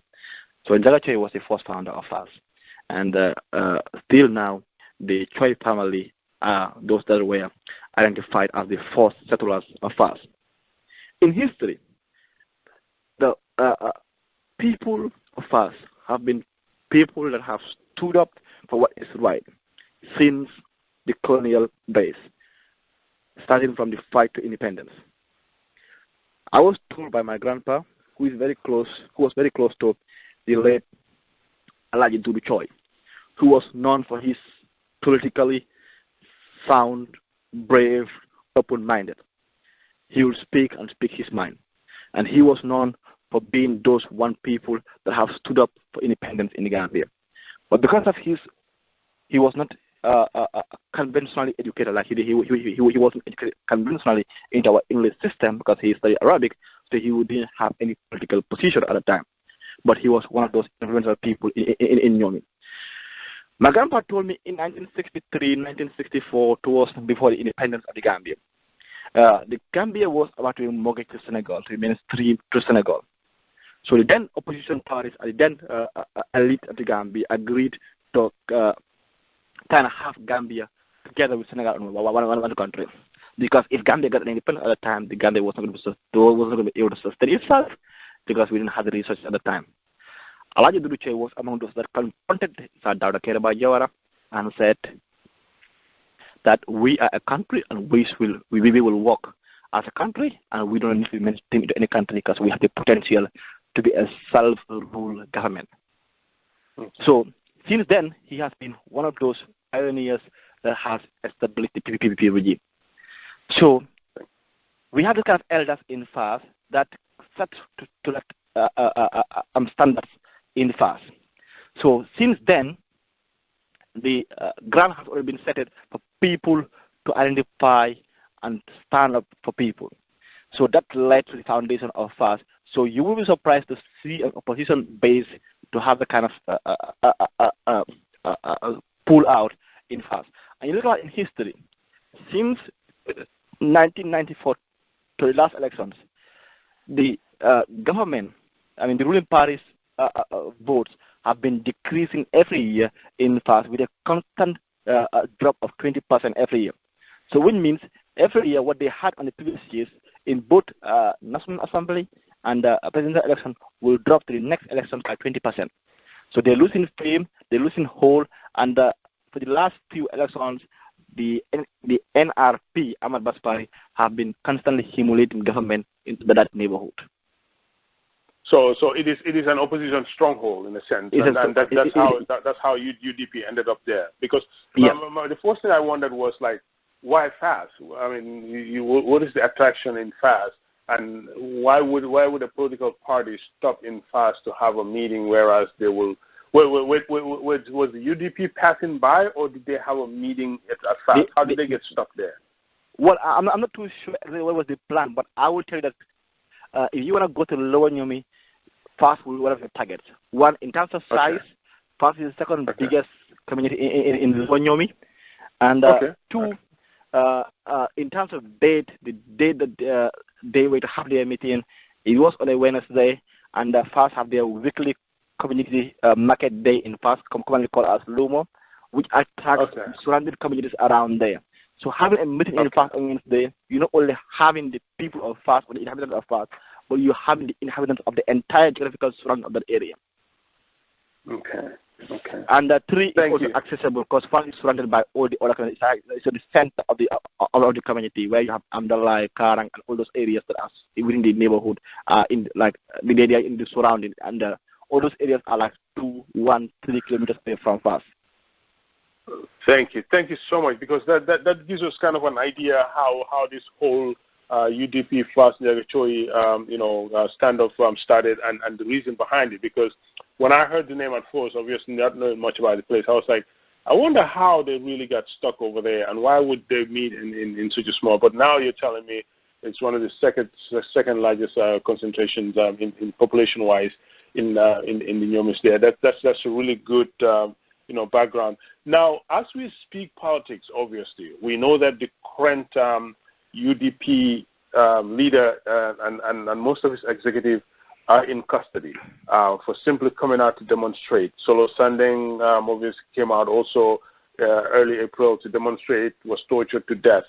So Njaga Choi was the first founder of FAS, and still now the Choi family are those that were identified as the first settlers of FAS. In history, the people of FAS have been people that have stood up for what is right since the colonial days, starting from the fight to independence. I was told by my grandpa, who was very close to the late Alaji Dudu Choi, who was known for his politically sound, brave, open-minded. He would speak his mind. And he was known for being those one people that have stood up for independence in the Gambia. But because of he was not conventionally educated, like he wasn't educated conventionally into our English system because he studied Arabic, so he didn't have any political position at the time. But he was one of those influential people in Nyomi. My grandpa told me in 1963, 1964, before the independence of the Gambia, the Gambia was about to be mortgaged to Senegal, to be mainstream to Senegal. So the then opposition parties and the then elite of the Gambia agreed to kind of have Gambia together with Senegal in one country. Because if Gambia got an independence at the time, the Gambia was not going to be able to sustain itself because we didn't have the resources at the time. Alaji Dudu Choi was among those that confronted Dawda Kairaba Jawara and said that we are a country and we will work as a country and we don't need to be mainstreamed into any country because we have the potential to be a self-rule government. Okay. So since then, he has been one of those pioneers that has established the PPP regime. So we have the kind of elders in FAS that set to standards in FAS. So since then, the ground has already been set for people to identify and stand up for people. So that led to the foundation of FAS. So you will be surprised to see an opposition base to have the kind of pull out in FAS. And you look at in history, since 1994 to the last elections, the government, the ruling parties' votes have been decreasing every year in FAS with a constant drop of 20% every year. So which means every year what they had on the previous years in both National Assembly and presidential election will drop to the next election by 20%. So they're losing fame, they're losing hold, and for the last few elections, the NRP, Ahmad Baspari, have been constantly humiliating government in that neighborhood. So it is an opposition stronghold in a sense, and that's how UDP ended up there. Because the first thing I wondered was like, why FAS? What is the attraction in FAS, and why would a political party stop in FAS to have a meeting, whereas they will? Was the UDP passing by, or did they have a meeting at FAS? How did they get stuck there? Well, I'm not too sure what was the plan, but I will tell you that if you want to go to Lower Nyomi, FAS will be one of your targets. One, in terms of size, FAS is the second biggest community in Lower Nyomi. And two, in terms of date, the date that they were to have their meeting, it was on a Wednesday, and FAS have their weekly community market day in FAS, commonly called as Lumo, which attracts surrounding communities around there. So having a meeting in FAS on Wednesday, you're not only having the people of FAS or the inhabitants of FAS, but you're having the inhabitants of the entire geographical surrounding of that area. Okay. And three, is also accessible because FAS is surrounded by all the other communities. So the center of the community where you have Amdalai, Karang, and all those areas that are within the neighborhood, in like the area in the surrounding, and all those areas are like 2, 1, 3 kilometers away from FAS. Thank you so much, because that gives us kind of an idea how this whole UDP FAS Choi standoff started and the reason behind it. Because when I heard the name at first, obviously not knowing much about the place, I was like, I wonder how they really got stuck over there and why would they meet in such a small. But now you're telling me it's one of the second largest concentrations in population wise in the Nyomis there. That's a really good background. Now, as we speak politics, obviously, we know that the current UDP leader and most of his executive are in custody for simply coming out to demonstrate. Solo Sandeng obviously came out also early April to demonstrate, was tortured to death.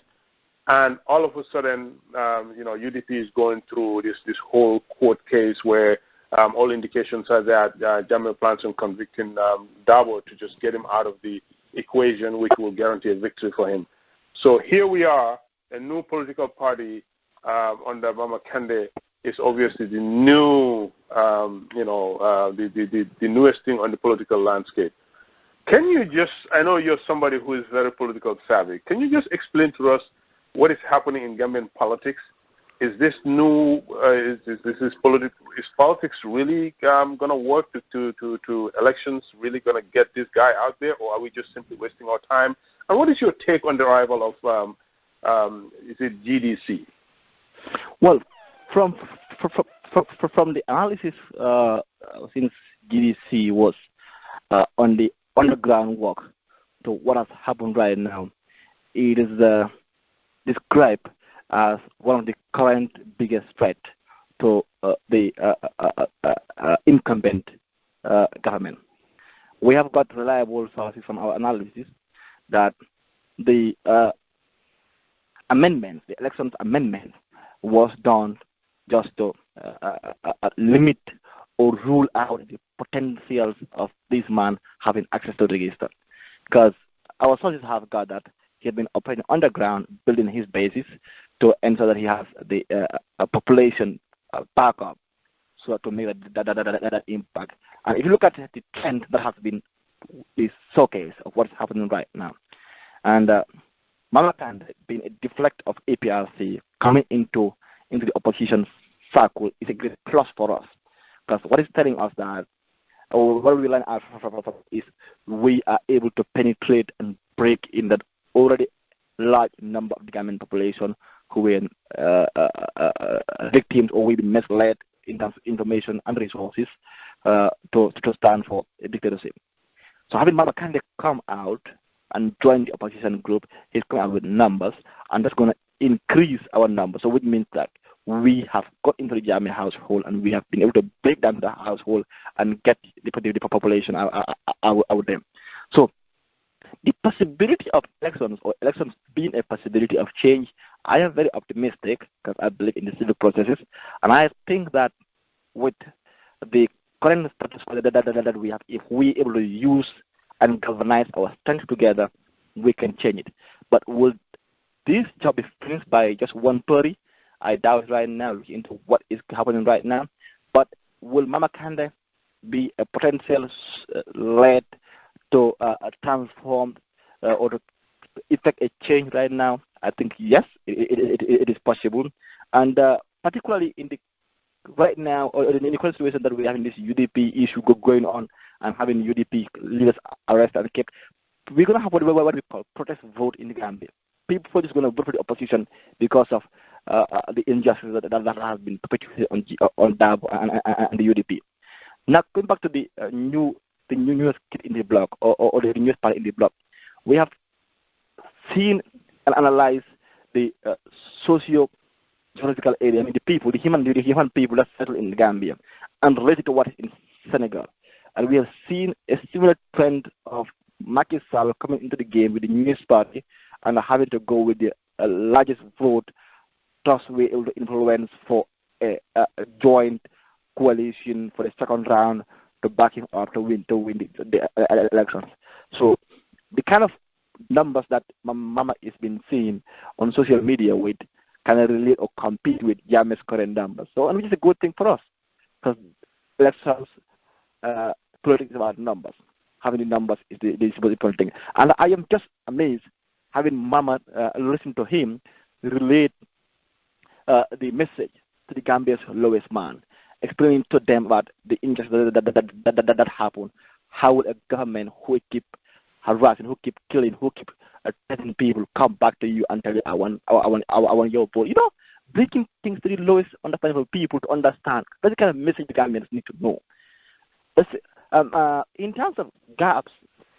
And all of a sudden, UDP is going through this whole court case where all indications are that Jamil plans on convicting Dabo to just get him out of the equation, which will guarantee a victory for him. So here we are, a new political party under Mama Kande is obviously the new, the newest thing on the political landscape. Can you just, I know you're somebody who is very political savvy, can you just explain to us what is happening in Gambian politics? Is this new, is politics really going to work to elections, really going to get this guy out there, or are we just simply wasting our time? And what is your take on the arrival of, is it GDC? Well, from the analysis, since GDC was on the underground work to what has happened right now, it is described as one of the current biggest threat to the incumbent government. We have got reliable sources from our analysis that the amendments, the elections amendment, was done just to limit or rule out the potentials of this man having access to the register. Because our sources have got that he had been operating underground, building his bases to ensure that he has the population backup so to make that impact. And if you look at the trend that has been the showcase of what's happening right now, and Mama Kandeh being a deflect of APRC coming into the opposition circle is a great plus for us. Because what is telling us that, or what we learn out is we are able to penetrate and break in that already large number of the Gambian population who were victims or will be misled in terms of information and resources to stand for a dictatorship. So having Mama Kandeh come out and join the opposition group, he's coming out with numbers, and that's going to increase our numbers. So which means that we have got into the Jammeh household and we have been able to break down the household and get the population out there. So the possibility of elections or elections being a possibility of change, I am very optimistic because I believe in the civic processes, and I think that with the current status that we have, if we are able to use and galvanize our strength together, we can change it. But will this job be finished by just one party? I doubt right now, looking into what is happening right now. But will Mama Kandeh be a potential led to transform or to effect a change right now? I think yes, it is possible. And particularly in the right now, or in the current situation that we have in this UDP issue going on and having UDP leaders arrested and kept, we're going to have what we call protest vote in the Gambia. People are just going to vote for the opposition because of the injustice that has been perpetuated on DAB and the UDP. Now, going back to the newest kid in the block, or the newest party in the block, we have seen and analyzed the socio-political area, I mean the people, the human people that settle in the Gambia, and related to what is in Senegal. And we have seen a similar trend of Macky Sall coming into the game with the newest party and having to go with the largest vote, thus we're able to influence for a joint coalition for the second round to back him up to win the elections. So the kind of numbers that Mama is been seeing on social media with kind of relate or compete with Jammeh's current numbers. So, and which is a good thing for us, because elections, politics is about numbers. Having the numbers is the important thing. And I am just amazed having Mama listen to him relate the message to the Gambia's lowest man, explaining to them about the injustice that happened. How will a government who keep harassing, who keep killing, who keep threatening people come back to you and tell you, I want your vote? You know, breaking things to the lowest understandable people to understand. That's the kind of message the Gambians need to know. In terms of gaps,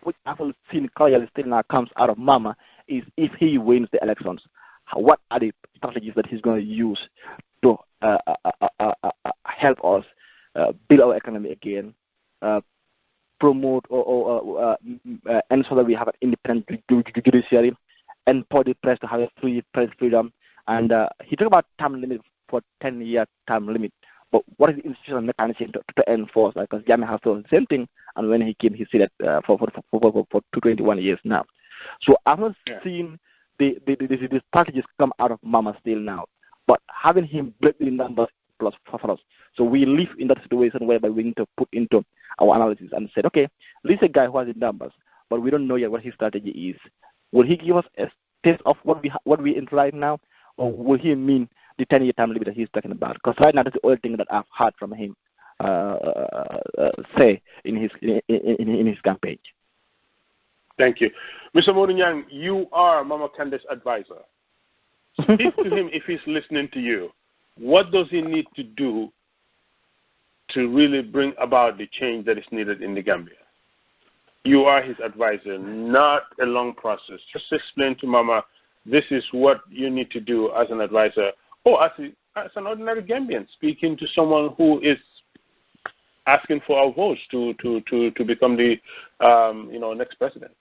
which I've seen clearly still now comes out of Mama, is if he wins the elections, what are the strategies that he's going to use to help us build our economy again, promote or ensure that we have an independent judiciary, empower the press to have a free press freedom. And he talked about term limit for 10-year term limit. But what is the institutional mechanism to enforce that? Because Jammeh has done the same thing, and when he came, he said that for 221 years now. So I've not seen the strategies come out of Mama still now. But having him break the numbers plus for us. So we live in that situation whereby we need to put into our analysis and said, okay, this is a guy who has the numbers, but we don't know yet what his strategy is. Will he give us a taste of what we in right now, or will he mean the 10-year time limit that he's talking about? Because right now that's the only thing that I've heard from him say in his campaign. Thank you. Mr. Mo Nyang, you are Mama Candace's advisor. Speak to him if he's listening to you. What does he need to do to really bring about the change that is needed in the Gambia? You are his advisor, not a long process. Just explain to Mama, this is what you need to do as an advisor, or as an ordinary Gambian, speaking to someone who is asking for our votes to become the next president.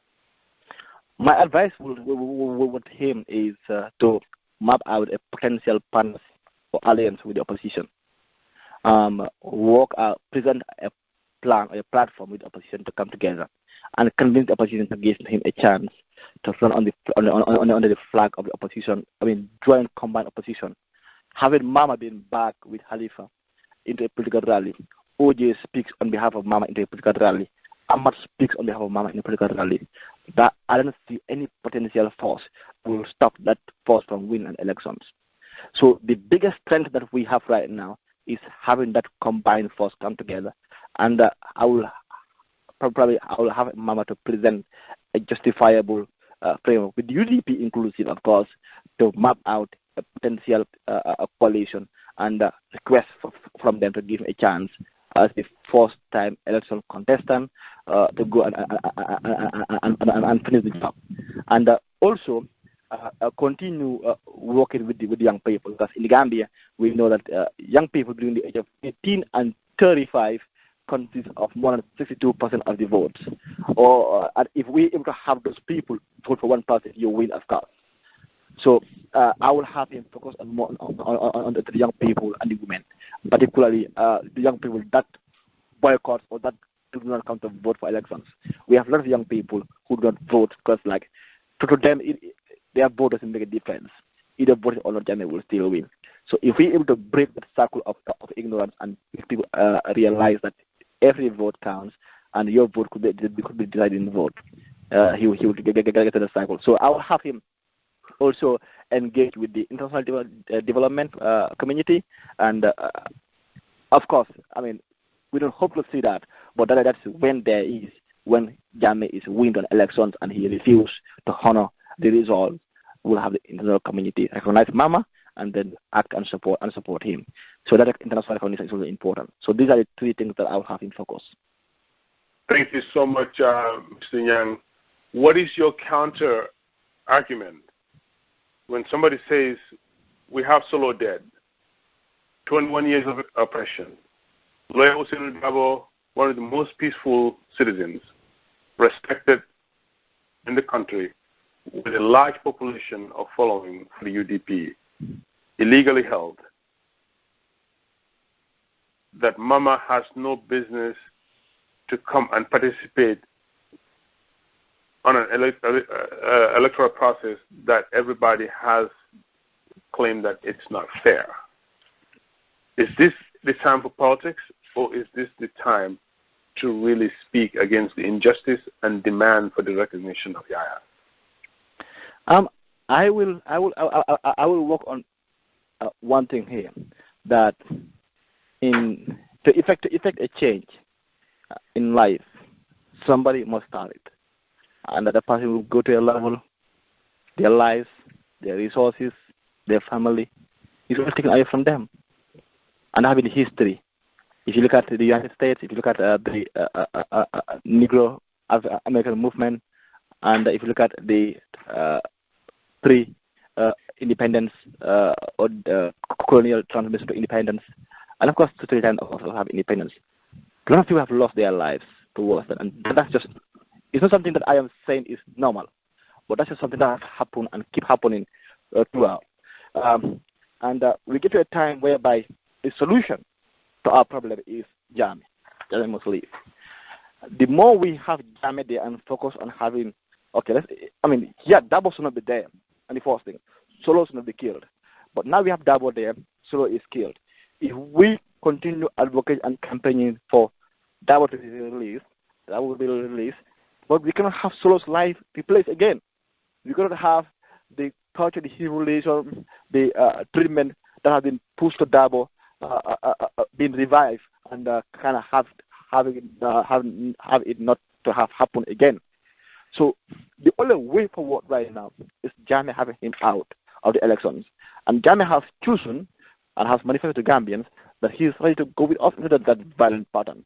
My advice with him is to map out a potential partnership or alliance with the opposition. Present a plan or a platform with the opposition to come together and convince the opposition to give him a chance to run under the flag of the opposition. I mean, joint combined opposition. Having Mama being back with Khalifa into a political rally, OJ speaks on behalf of Mama into a political rally, Ahmad speaks on behalf of Mama in a political rally. That I don't see any potential force will stop that force from winning elections. So the biggest strength that we have right now is having that combined force come together, and I will have Mama to present a justifiable framework with UDP inclusive, of course, to map out a potential coalition and request from them to give a chance as the first-time election contestant to go and finish the job, and also continue working with the young people, because in Gambia we know that young people between the age of 18 and 35 consist of more than 62% of the votes. And if we able to have those people vote for one person, you win, of course. So I will have him focus on more on the young people and the women, particularly the young people that boycott or that do not come to vote for elections. We have a lot of young people who don't vote because, like, to them, their vote doesn't make a difference. Either voting or not, Jammeh will still win. So if we able to break that circle of ignorance and if people realize that every vote counts and your vote could be decided in the vote, he will get to the cycle. So I will have him also engage with the international development community, and of course, I mean, we don't hope to see that, but that's when Jammeh is winning on elections and he refuses to honor the result. We'll have the international community recognize Mama and then act and support him. So that international recognition is really important. So these are the three things that I will have in focus. Thank you so much, Mr. Nyang. What is your counter argument when somebody says we have Solo dead, 21 years of oppression, Lawyer Hussein Dabo, one of the most peaceful citizens, respected in the country, with a large population of following for the UDP, illegally held, that Mama has no business to come and participate on an electoral process that everybody has claimed that it's not fair. Is this the time for politics, or is this the time to really speak against the injustice and demand for the recognition of Yaya? I will work on one thing here, that to effect a change in life, somebody must start it, and that the person will go to a level, their lives, their resources, their family is all taken away from them. And having history, if you look at the United States, if you look at the Negro American movement, and if you look at the pre-independence or colonial transmission to independence, and of course, to return also have independence, a lot of people have lost their lives towards that, and that's just, it's not something that I am saying is normal, but that's just something that has happened and keep happening throughout. And we get to a time whereby the solution to our problem is Jammeh. Jammeh must leave. The more we have Jammeh there and focus on having, Dabo should not be there, and the first thing, Solo should not be killed. But now we have Dabo there, Solo is killed. if we continue advocating and campaigning for Dabo to be released, that will be released, but we cannot have Solo's life replaced again. We cannot have the torture, the humiliation, the treatment that has been pushed to Dabo being revived and kind of have it not to have happen again. So the only way forward right now is Jammeh having him out of the elections. And Jammeh has chosen and has manifested to Gambians that he is ready to go with us into that violent pattern.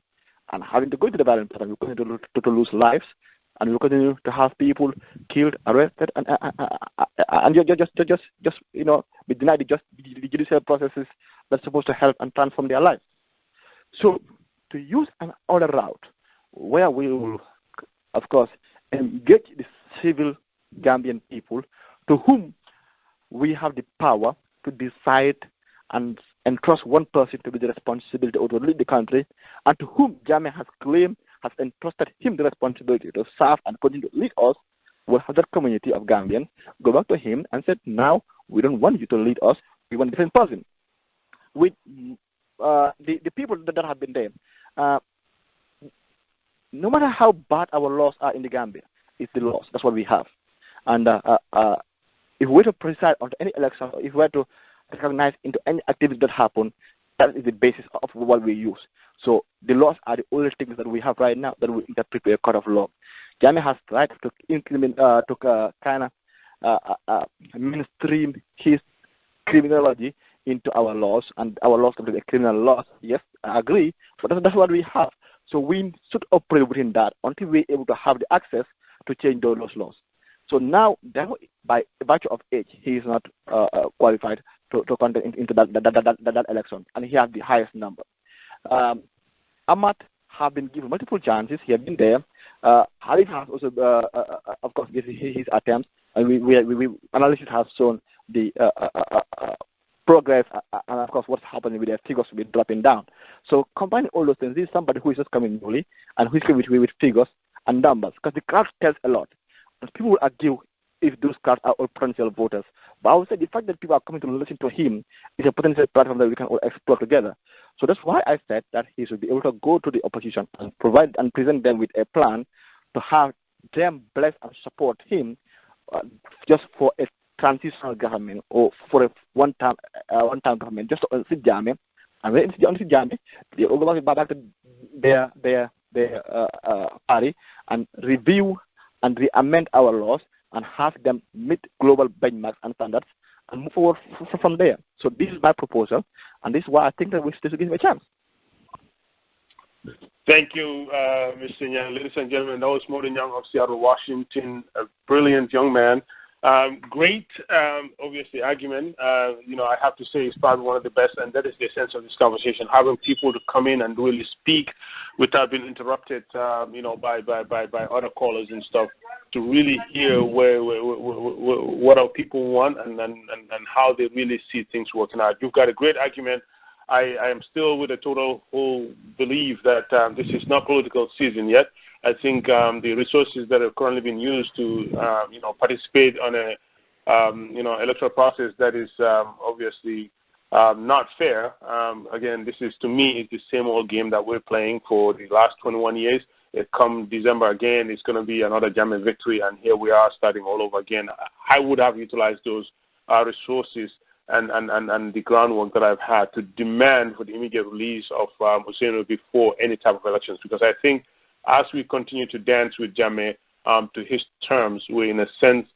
And having to go into the violent pattern, we continue to lose lives, and we continue to have people killed, arrested, and just be denied the judicial processes that's supposed to help and transform their lives. So to use another route where we will, of course, engage the civil Gambian people to whom we have the power to decide and entrust one person to be the responsibility or to lead the country, and to whom Jammeh has claimed has entrusted him the responsibility to serve and continue to lead us, will have that community of Gambians go back to him and said, now we don't want you to lead us, we want a different person. With the people that have been there, no matter how bad our laws are in the Gambia, it's the laws. That's what we have. And if we were to preside on any election, or if we were to recognize into any activity that happen, that is the basis of what we use. So the laws are the only things that we have right now that we interpret to a court of law. Jammeh has tried to implement, mainstream his criminology into our laws, and our laws are criminal laws. Yes, I agree, but that's what we have. So we should operate within that until we're able to have the access to change those laws. So now, by virtue of age, he is not qualified to contest into that election, and he has the highest number. Ahmad have been given multiple chances. He has been there. Harif has also, of course, his attempts, and we analysis has shown the progress, and of course what's happening with their figures will be dropping down. So combining all those things, this is somebody who is just coming newly and who is coming with figures and numbers, because the cards tells a lot. And people will argue if those cards are all potential voters. But I would say the fact that people are coming to listen to him is a potential platform that we can all explore together. So that's why I said that he should be able to go to the opposition and provide and present them with a plan to have them bless and support him just for a transitional government or for a one-time government, just to sit Jammeh. And when it's on Jammeh, they all go back to their party and review and re-amend our laws and have them meet global benchmarks and standards and move forward from there. So this is my proposal, and this is why I think that we should give him a chance. Thank you, Mr. Nyang. Ladies and gentlemen, that was Mo Nyang of Seattle, Washington, a brilliant young man. Great, obviously, argument. I have to say it's probably one of the best, and that is the essence of this conversation, having people to come in and really speak without being interrupted, by other callers and stuff, to really hear what our people want and how they really see things working out. You've got a great argument. I am still with a total whole belief that this is not political season yet. I think the resources that are currently being used to, participate on a, electoral process that is obviously not fair. Again, this is, to me, is the same old game that we're playing for the last 21 years. It come December again, it's going to be another Jammeh victory, and here we are starting all over again. I would have utilized those resources and the groundwork that I've had to demand for the immediate release of Ousainou before any type of elections, because I think as we continue to dance with Jammeh to his terms, we're in a sense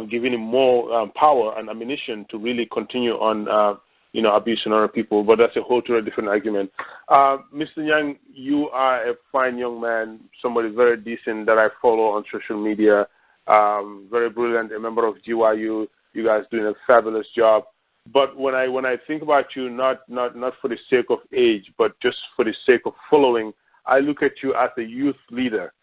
giving him more power and ammunition to really continue on, abusing other people. But that's a whole totally different argument. Mr. Nyang, you are a fine young man, somebody very decent that I follow on social media, very brilliant, a member of GYU. You guys doing a fabulous job. But when I think about you, not for the sake of age, but just for the sake of following, I look at you as a youth leader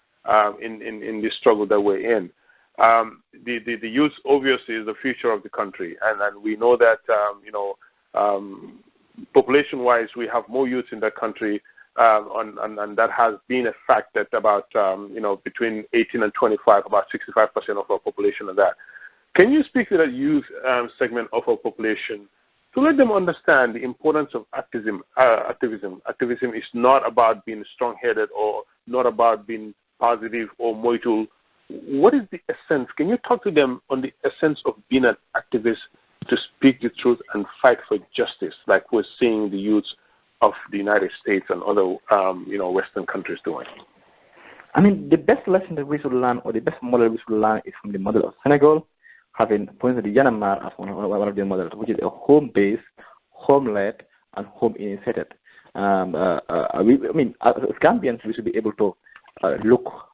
in this struggle that we're in. The youth obviously is the future of the country, and we know that population-wise we have more youth in that country, and that has been a fact that about between 18 and 25, about 65% of our population are that. Can you speak to that youth segment of our population to let them understand the importance of activism. Activism is not about being strong-headed or not about being positive or moitul. What is the essence? Can you talk to them on the essence of being an activist to speak the truth and fight for justice, like we're seeing the youths of the United States and other, Western countries doing? I mean, the best lesson that we should learn, or the best model we should learn, is from the model of Senegal, having pointed the Yanamar as one of their models, which is a home-based, home-led, and home-initiated. As Gambians, we should be able to look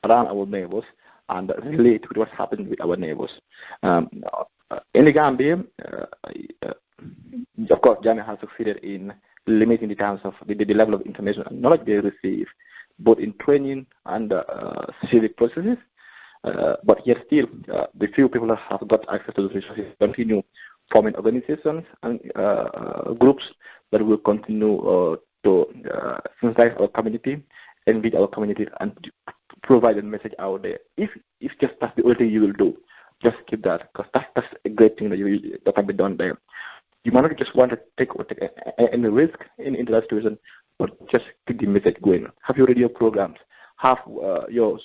around our neighbors and relate with what's happening with our neighbors. In the Gambia, of course, Ghana has succeeded in limiting the terms of the level of information and knowledge they receive, both in training and civic processes. But yet still, the few people that have got access to those resources continue forming organizations and groups that will continue to sensitize our community, engage our community, and provide a message out there. If just that's the only thing you will do, just keep that, because that's a great thing that can be done there. You might not just want to take any risk in that situation, but just keep the message going. Have your radio programs, have your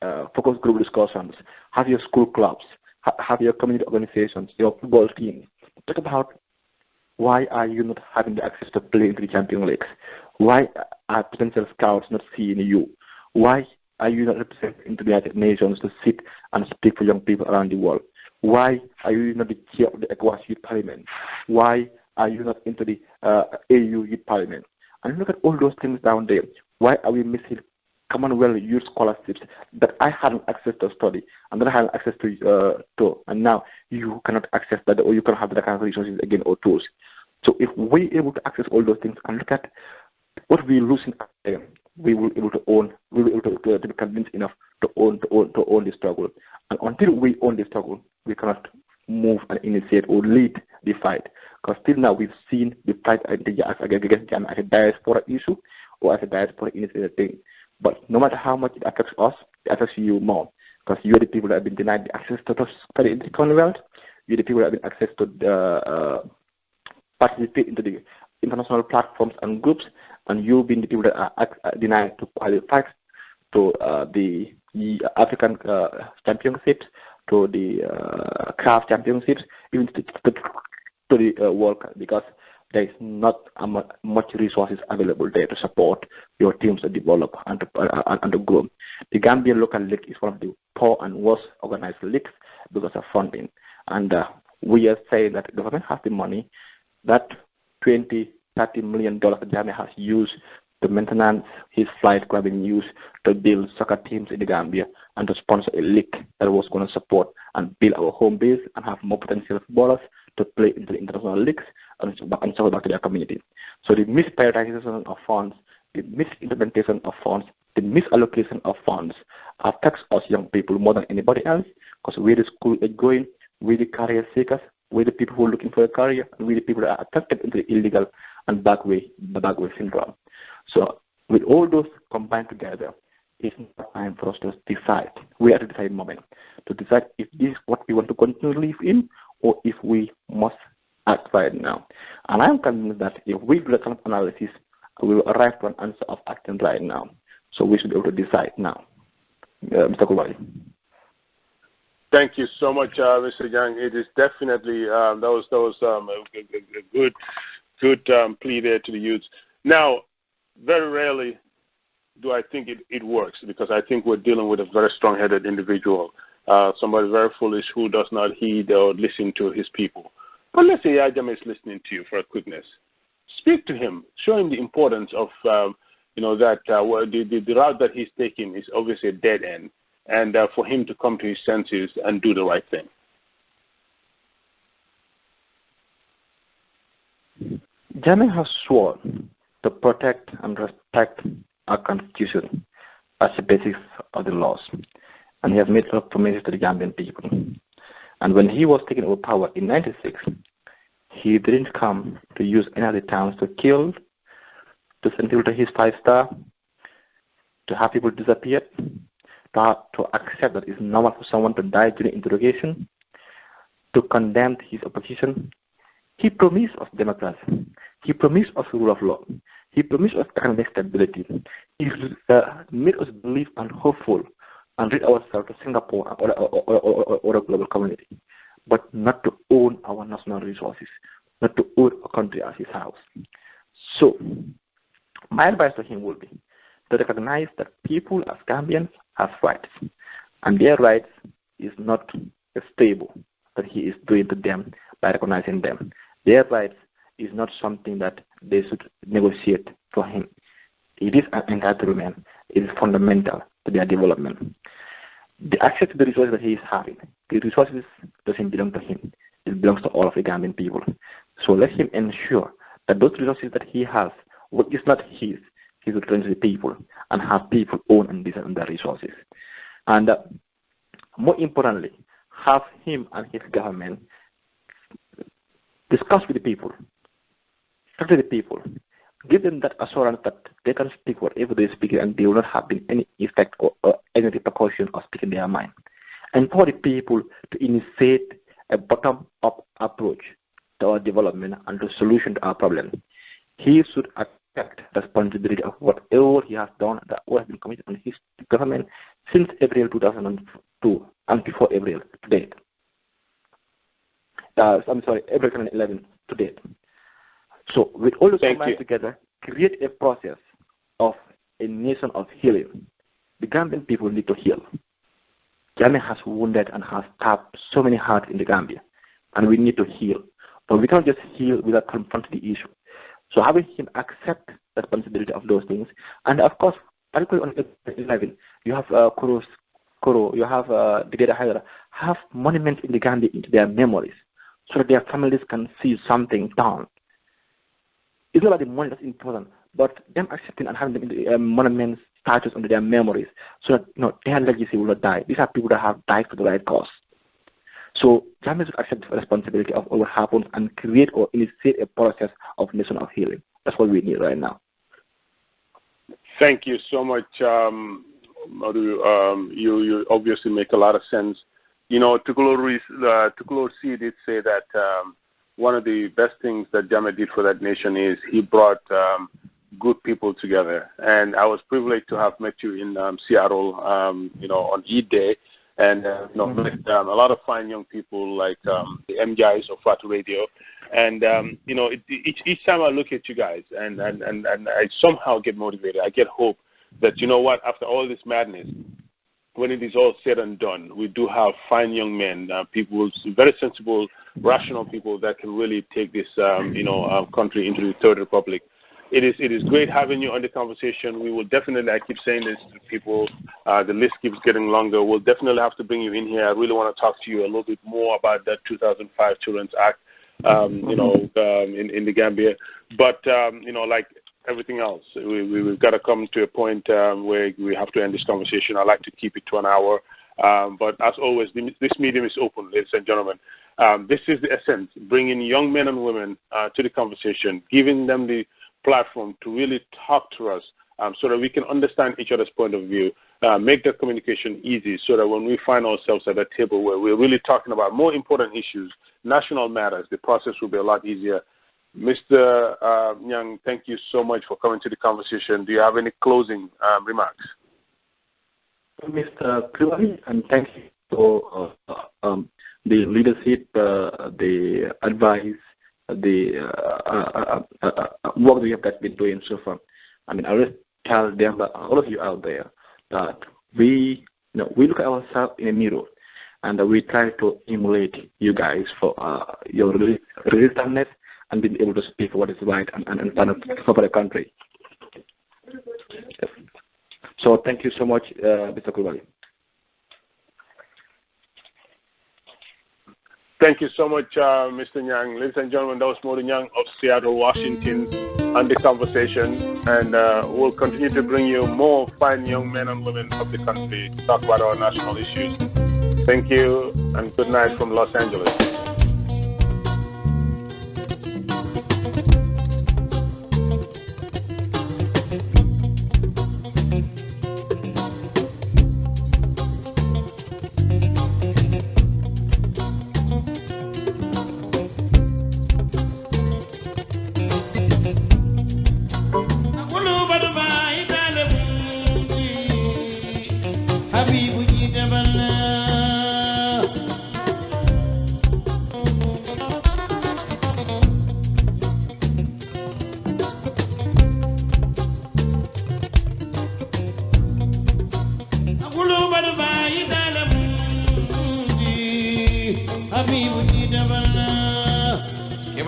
focus group discussions, have your school clubs, have your community organizations, your football teams. Talk about why are you not having the access to play into the Champions Leagues? Why are potential scouts not seeing you? Why are you not represented into the United Nations to sit and speak for young people around the world? Why are you not the chair of the ECOWAS Youth Parliament? Why are you not into the AU Youth Parliament? And look at all those things down there. Why are we missing Commonwealth Youth Scholarships that I had access to study and that I had access to, and now you cannot access that, or you cannot have that kind of resources again or tools. So if we're able to access all those things and look at what we're losing out there, we will be able to own, we will be able to be convinced enough to own the struggle. And until we own the struggle, we cannot move and initiate or lead the fight. Because till now we've seen the fight against Ghana as a diaspora issue or as a diaspora initiated thing. But no matter how much it affects us, it affects you more. Because you're the people that have been denied the access to study in the Commonwealth. You're the people that have been access to participate into the international platforms and groups, and you've been the people that are denied to qualify to the African championships, to the craft championships, even to the World Cup, because there is not much resources available there to support your teams to develop and to grow. The Gambian local league is one of the poor and worst organized leagues because of funding. And we are saying that the government has the money, that $20-30 million that Gambia has used to maintenance his flight revenues to build soccer teams in the Gambia and to sponsor a league that was going to support and build our home base and have more potential footballers to play into the international leagues and support back to their community. So the misprioritization of funds, the misimplementation of funds, the misallocation of funds affects us young people more than anybody else, because we're the school age going, we're the career seekers, we're the people who are looking for a career, and we're the people that are affected into the illegal and backway syndrome. So with all those combined together, it's not time for us to decide. We are at the decide moment to decide if this is what we want to continue to live in, or if we must act right now. And I'm convinced that if we do that kind of analysis, we will arrive to an answer of acting right now. So we should be able to decide now. Mr. Kulwali. Thank you so much, Mr. Yang. It is definitely that was a good plea there to the youths. Now, very rarely do I think it works, because I think we're dealing with a very strong-headed individual, somebody very foolish who does not heed or listen to his people. But let's say Ajam is listening to you for a quickness. Speak to him. Show him the importance of, that the route that he's taking is obviously a dead end, and for him to come to his senses and do the right thing. Jammeh has sworn to protect and respect our Constitution as the basis of the laws. And he has made a lot of promises to the Gambian people. And when he was taking over power in 1996, he didn't come to use any of the towns to kill, to send people to his 5-star, to have people disappear, to accept that it's normal for someone to die during interrogation, to condemn his opposition. He promised us democracy. He promised us rule of law. He promised us economic stability. He made us believe and hopeful and read ourselves to Singapore or a global community, but not to own our national resources, not to own a country as his house. So, my advice to him would be to recognize that people as Gambians have rights, and their rights is not stable that he is doing to them by recognizing them. Their rights is not something that they should negotiate for him. It is an entitlement. It is fundamental to their development. The access to the resources that he is having, the resources doesn't belong to him. It belongs to all of the Gambian people. So let him ensure that those resources that he has, what is not his, he should return to the people and have people own and design their resources. And more importantly, have him and his government discuss with the people, talk to the people, give them that assurance that they can speak whatever they speak and they will not have any effect or any repercussion of speaking their mind. And for the people to initiate a bottom-up approach to our development and the solution to our problem. He should accept responsibility of whatever he has done, that what has been committed on his government since April 2002 and before April to date. April 2011 to date. So with all those combined together, create a process of a nation of healing. The Gambian people need to heal. Gambia has wounded and has stabbed so many hearts in the Gambia, and we need to heal. But we can't just heal without confronting the issue. So having him accept the responsibility of those things, and of course, particularly on April 11, you have Koro, you have Dideda Haidara, have monuments in the Gambia into their memories, so that their families can see something done. It's not about the money that's important, but them accepting and having them in the monuments, statues under their memories, so that their legacy will not die. These are people that have died for the right cause. So Gambia should accept the responsibility of what happens and create or initiate a process of national healing. That's what we need right now. Thank you so much, Madhu. You obviously make a lot of sense. Tukulor C did say that one of the best things that Jammeh did for that nation is he brought good people together. And I was privileged to have met you in Seattle, on Eid Day, and met a lot of fine young people like the M guys of Fatu Radio. And each time I look at you guys, and I somehow get motivated. I get hope that after all this madness, when it is all said and done, we do have fine young men, people, very sensible, rational people that can really take this, country into the Third Republic. It is great having you on the conversation. We will definitely, I keep saying this to people, the list keeps getting longer. We'll definitely have to bring you in here. I really want to talk to you a little bit more about that 2005 Children's Act, in the Gambia. But, like everything else, we've got to come to a point where we have to end this conversation. I like to keep it to an hour. But as always, this medium is open, ladies and gentlemen. This is the essence, bringing young men and women to the conversation, giving them the platform to really talk to us so that we can understand each other's point of view, make that communication easy so that when we find ourselves at a table where we're really talking about more important issues, national matters, the process will be a lot easier. Mr. Nyang, thank you so much for coming to the conversation. Do you have any closing remarks? Mr. Kriwari, and thank you for the leadership, the advice, the work we have been doing so far. I always tell them, all of you out there, that we look at ourselves in a mirror, and we try to emulate you guys for your resistance and being able to speak for what is right and stand up for the country. Yes. So thank you so much, Mr. Kulwali. Thank you so much, Mr. Nyang. Ladies and gentlemen, that was Mo Nyang of Seattle, Washington, on the conversation. And we'll continue to bring you more fine young men and women of the country to talk about our national issues. Thank you, and good night from Los Angeles.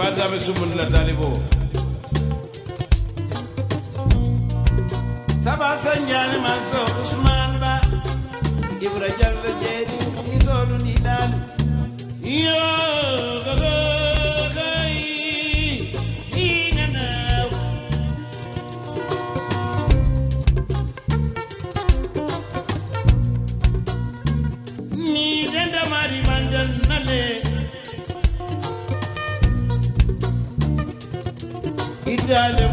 Jabata be sumulla talibo Sabasa nyani maso Usman ba Ibra jalla jeri Izolu nidalu Yo gagai Inanaw Ni denda mari mandan nale Idale